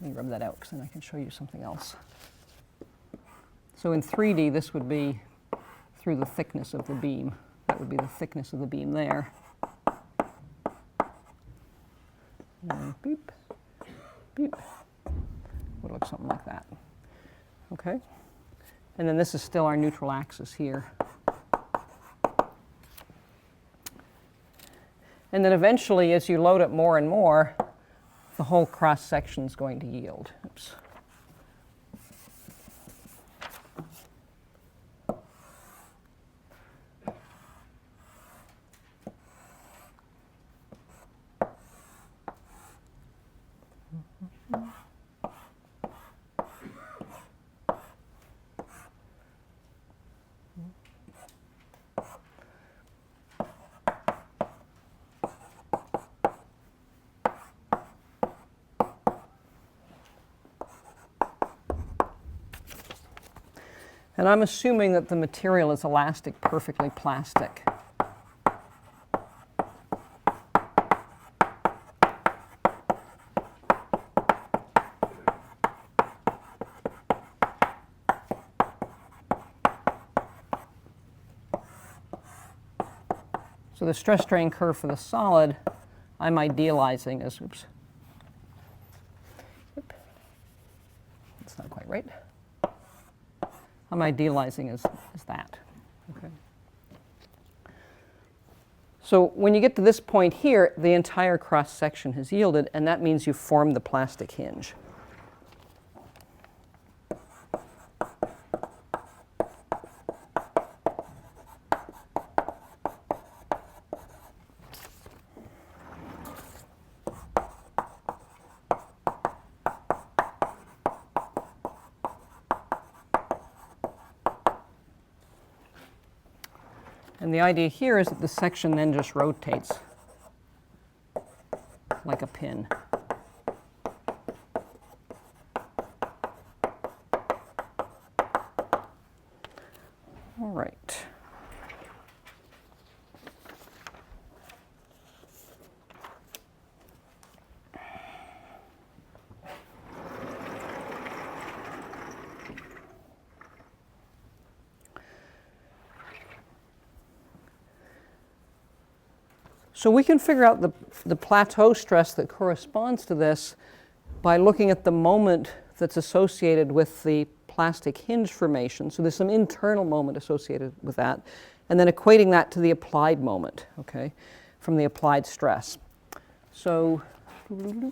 rub that out because then I can show you something else. So in 3D, this would be through the thickness of the beam. That would be the thickness of the beam there. And beep, beep. Would look something like that. Okay? And then this is still our neutral axis here. And then eventually, as you load it more and more, the whole cross section is going to yield. Oops. And I'm assuming that the material is elastic, perfectly plastic. So the stress strain curve for the solid, I'm idealizing as, oops. That's not quite right. I'm idealizing as that. Okay. So when you get to this point here, the entire cross section has yielded, and that means you've formed the plastic hinge. And the idea here is that the section then just rotates like a pin. All right. So we can figure out the plateau stress that corresponds to this by looking at the moment that's associated with the plastic hinge formation. So there's some internal moment associated with that, and then equating that to the applied moment, okay, from the applied stress. So let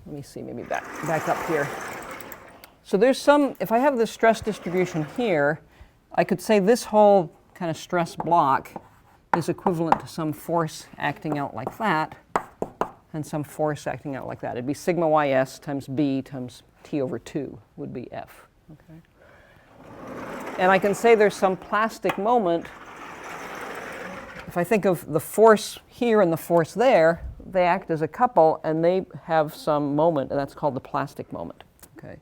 me see, maybe back up here. So there's some, if I have the stress distribution here, I could say this whole kind of stress block is equivalent to some force acting out like that, and some force acting out like that. It'd be sigma ys times b times t over 2 would be F. Okay? And I can say there's some plastic moment. If I think of the force here and the force there, they act as a couple, and they have some moment, and that's called the plastic moment. Okay?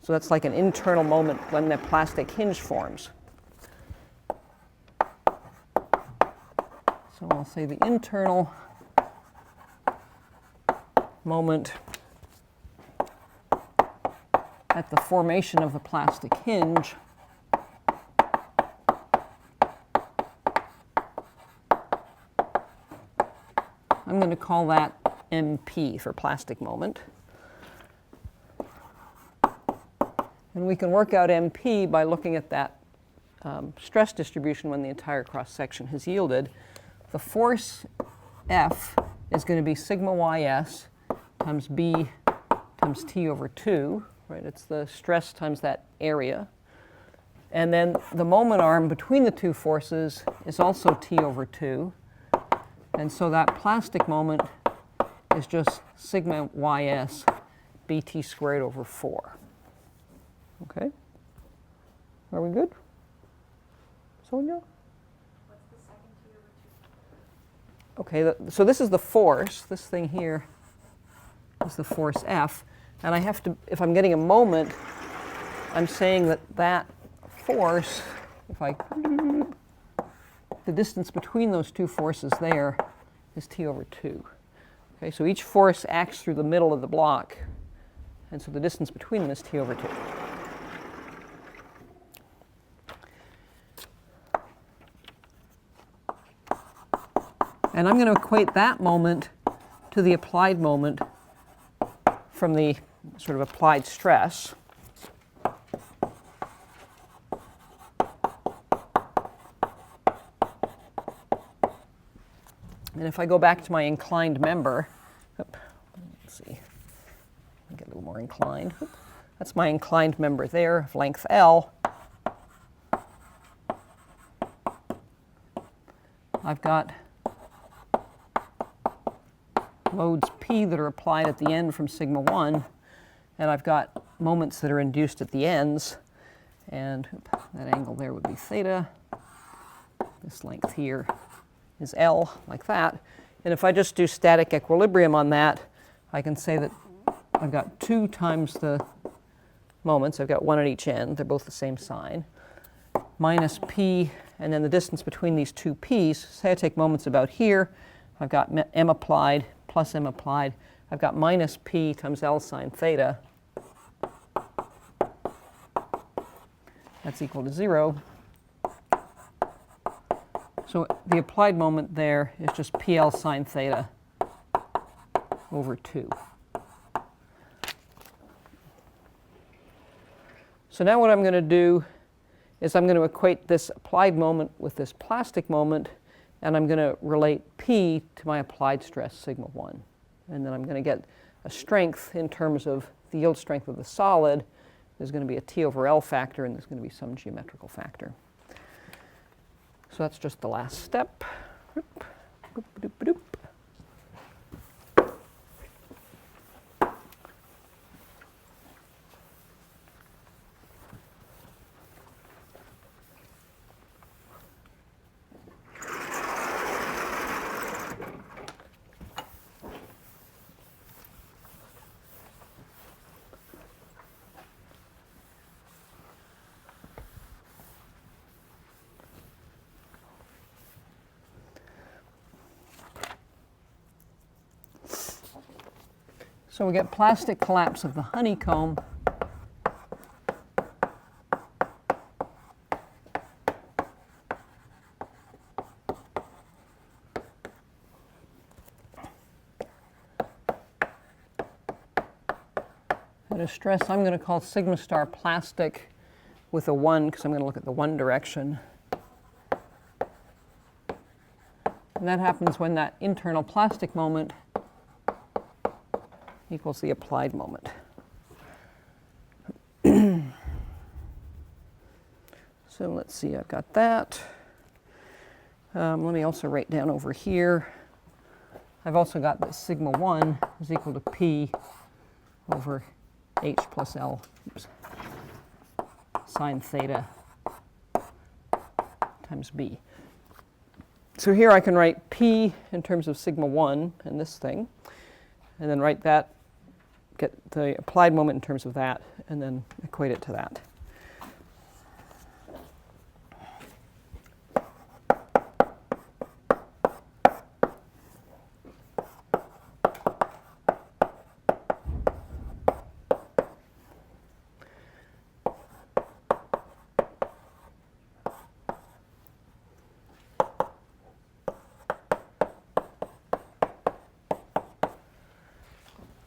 So that's like an internal moment when the plastic hinge forms. So I'll say the internal moment at the formation of the plastic hinge I'm going to call that MP for plastic moment. And we can work out MP by looking at that stress distribution when the entire cross-section has yielded. The force F is going to be sigma ys times b times t over 2, right? It's the stress times that area. And then the moment arm between the two forces is also t over 2. And so that plastic moment is just sigma ys bt squared over 4. Okay? Are we good? Sonia? What's the second t over 2? Okay, so this is the force. This thing here is the force F. And I have to, if I'm getting a moment, I'm saying that that force, if I, the distance between those two forces there is t over 2. Okay, so each force acts through the middle of the block, and so the distance between them is t over 2. And I'm going to equate that moment to the applied moment from the sort of applied stress. And if I go back to my inclined member, let's see, I'll get a little more inclined. That's my inclined member there of length L. I've got loads P that are applied at the end from sigma 1, and I've got moments that are induced at the ends, and that angle there would be theta. This length here is L, like that. And if I just do static equilibrium on that, I can say that I've got 2 times the moments. I've got 1 at each end. They're both the same sign. Minus P, and then the distance between these two P's. Say I take moments about here. I've got M applied plus M applied. I've got minus P times L sine theta. That's equal to 0. So the applied moment there is just PL sine theta over 2. So now what I'm going to do is I'm going to equate this applied moment with this plastic moment, and I'm going to relate P to my applied stress, sigma 1. And then I'm going to get a strength in terms of the yield strength of the solid. There's going to be a T over L factor, and there's going to be some geometrical factor. So that's just the last step. So we get plastic collapse of the honeycomb. At a stress I'm going to call sigma star plastic with a 1, because I'm going to look at the 1 direction. And that happens when that internal plastic moment equals the applied moment. So let's see, I've got that. Let me also write down over here. I've also got that sigma 1 is equal to P over H plus L sine theta times B. So here I can write P in terms of sigma 1 and this thing, and then write that, get the applied moment in terms of that, and then equate it to that.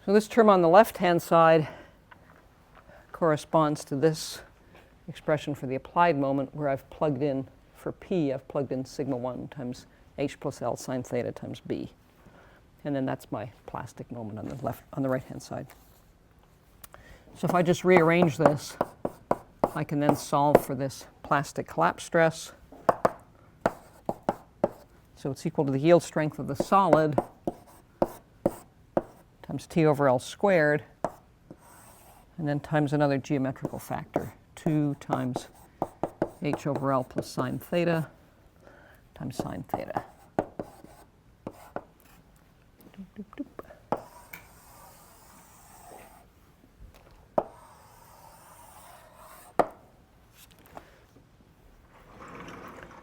So this term on the left-hand side corresponds to this expression for the applied moment, where I've plugged in, for P, I've plugged in sigma 1 times H plus L sine theta times B. And then that's my plastic moment on the right-hand side. So if I just rearrange this, I can then solve for this plastic collapse stress. So it's equal to the yield strength of the solid times T over L squared, and then times another geometrical factor, 2 times H over L plus sine theta times sine theta.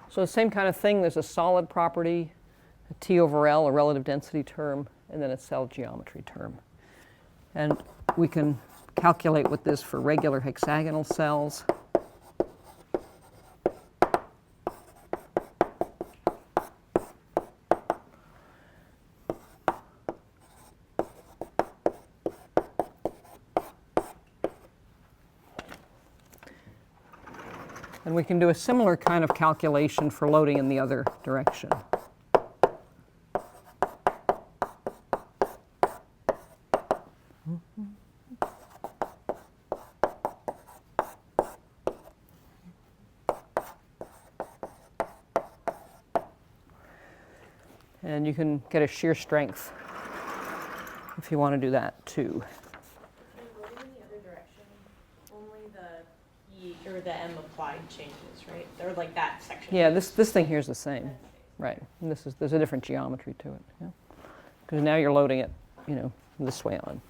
So the same kind of thing, there's a solid property, a T over L, a relative density term, and then a cell geometry term. And we can calculate with this for regular hexagonal cells. And we can do a similar kind of calculation for loading in the other direction. And you can get a shear strength if you want to do that too. And loading in the other direction, only the E or the M applied changes, right? Or like that section. Yeah, this thing here is the same, right? And there's a different geometry to it, yeah? Because now you're loading it, this way on.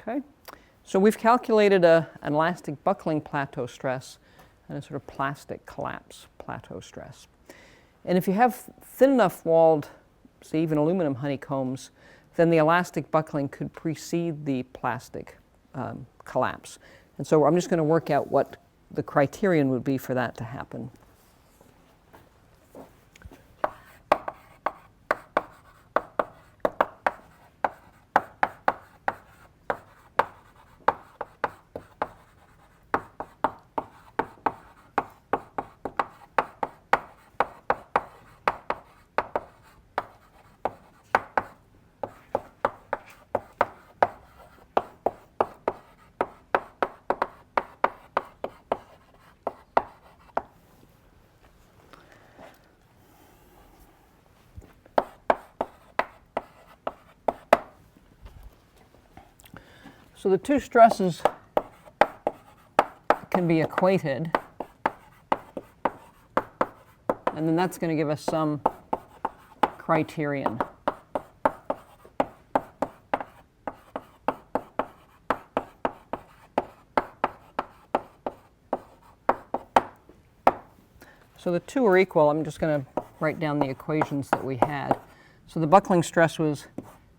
Okay, so we've calculated an elastic buckling plateau stress and a sort of plastic collapse plateau stress. And if you have thin enough walled, say even aluminum honeycombs, then the elastic buckling could precede the plastic collapse. And so I'm just going to work out what the criterion would be for that to happen. So the two stresses can be equated And then that's going to give us some criterion. So the two are equal. I'm just going to write down the equations that we had. So the buckling stress was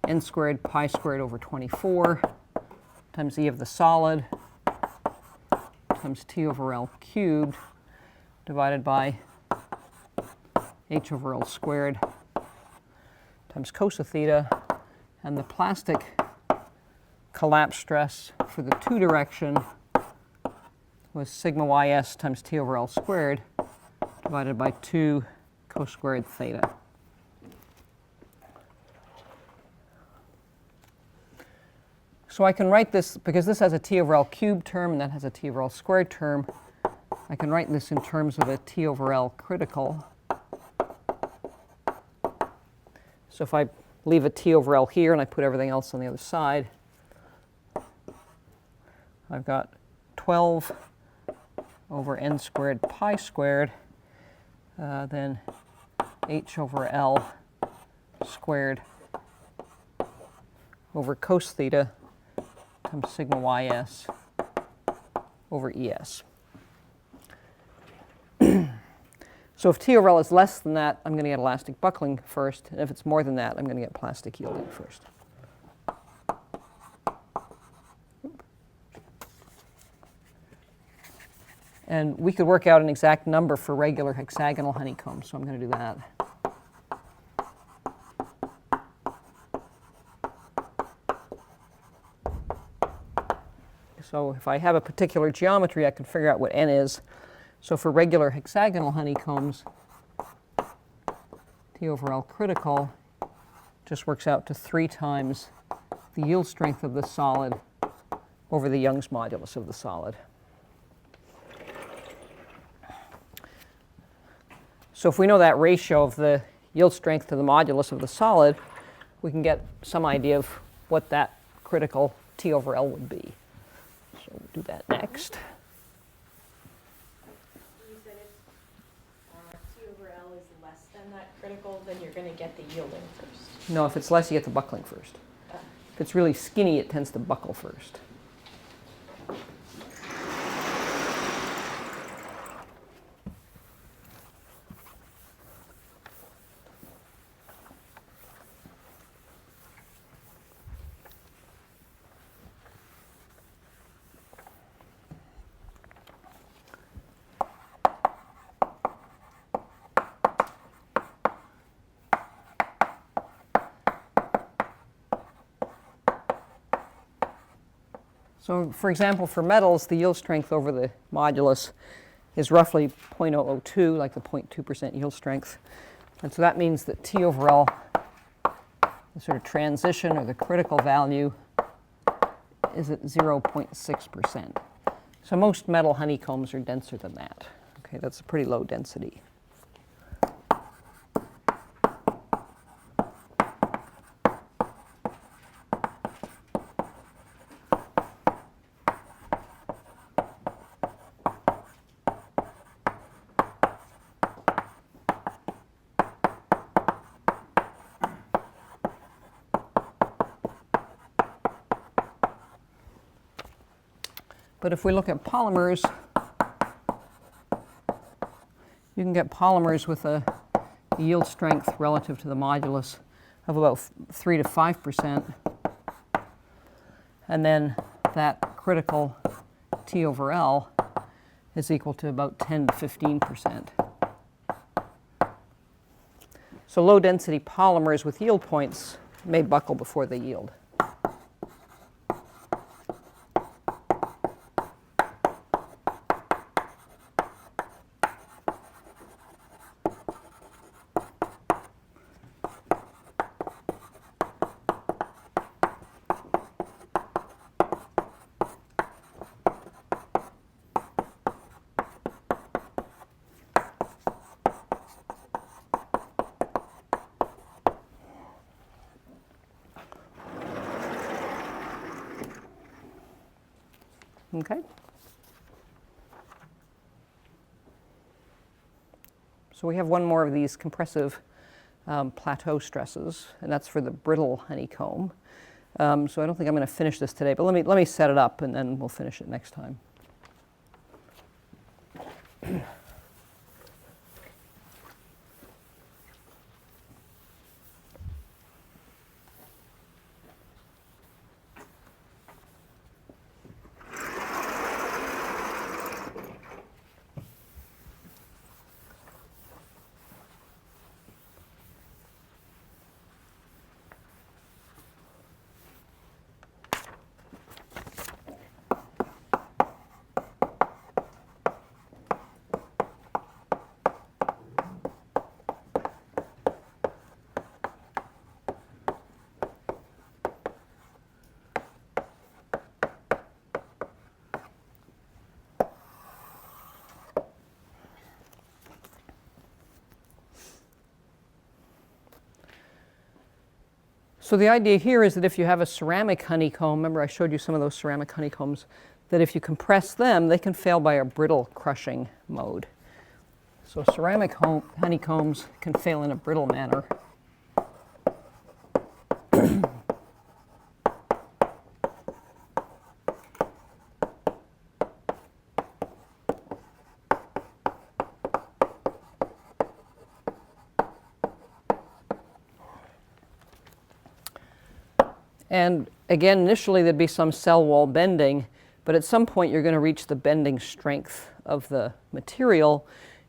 n squared pi squared over 24 times E of the solid times T over L cubed divided by H over L squared times cos of theta. And the plastic collapse stress for the two direction was sigma ys times T over L squared divided by 2 cos squared theta. So I can write this, because this has a T over L cubed term and that has a T over L squared term, I can write this in terms of a T over L critical. So if I leave a T over L here and I put everything else on the other side, I've got 12 over n squared pi squared, then H over L squared over cos theta times sigma ys over es. So if T over L is less than that, I'm going to get elastic buckling first. And if it's more than that, I'm going to get plastic yielding first. And we could work out an exact number for regular hexagonal honeycombs, so I'm going to do that. So if I have a particular geometry, I can figure out what n is. So for regular hexagonal honeycombs, T over L critical just works out to 3 times the yield strength of the solid over the Young's modulus of the solid. So if we know that ratio of the yield strength to the modulus of the solid, we can get some idea of what that critical T over L would be. So we'll do that next. You said if T over L is less than that critical, then you're going to get the yielding first. No, if it's less, you get the buckling first. If it's really skinny, it tends to buckle first. So for example, for metals, the yield strength over the modulus is roughly 0.002, like the 0.2% yield strength. And so that means that T over L, the sort of transition or the critical value, is at 0.6%. So most metal honeycombs are denser than that. Okay, that's a pretty low density. But if we look at polymers, you can get polymers with a yield strength relative to the modulus of about 3 to 5%. And then that critical T over L is equal to about 10 to 15%. So low density polymers with yield points may buckle before they yield. Okay. So we have one more of these compressive plateau stresses, and that's for the brittle honeycomb. So I don't think I'm going to finish this today, but let me set it up, and then we'll finish it next time. So the idea here is that if you have a ceramic honeycomb, remember I showed you some of those ceramic honeycombs, that if you compress them, they can fail by a brittle crushing mode. So ceramic honeycombs can fail in a brittle manner. And again, initially there'd be some cell wall bending, but at some point you're going to reach the bending strength of the material,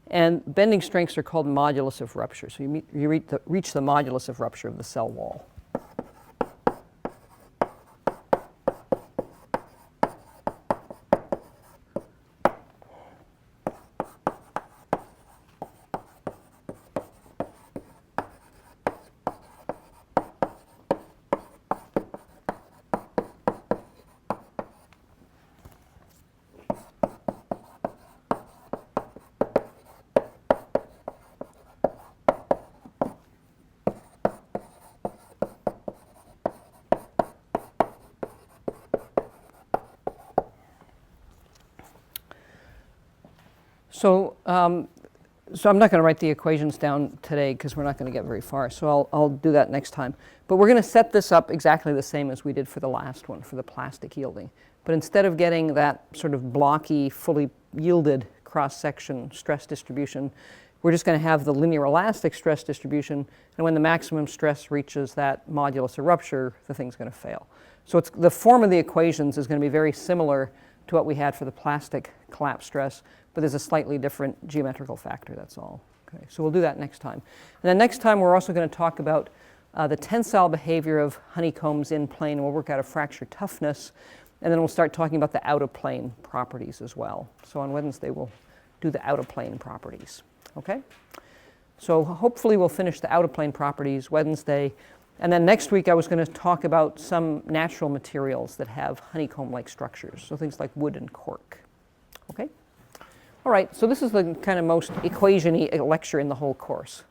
and bending strengths are called modulus of rupture. So you reach the modulus of rupture of the cell wall. So I'm not going to write the equations down today because we're not going to get very far. So I'll do that next time. But we're going to set this up exactly the same as we did for the last one, for the plastic yielding. But instead of getting that sort of blocky, fully yielded cross-section stress distribution, we're just going to have the linear elastic stress distribution. And when the maximum stress reaches that modulus of rupture, the thing's going to fail. So the form of the equations is going to be very similar to what we had for the plastic collapse stress, but there's a slightly different geometrical factor, that's all. Okay, so we'll do that next time. And then next time we're also going to talk about the tensile behavior of honeycombs in plane, and we'll work out a fracture toughness, and then we'll start talking about the out-of-plane properties as well. So on Wednesday we'll do the out-of-plane properties. Okay? So hopefully we'll finish the out-of-plane properties Wednesday. And then next week I was going to talk about some natural materials that have honeycomb-like structures, so things like wood and cork. Okay? All right, so this is the kind of most equation-y lecture in the whole course.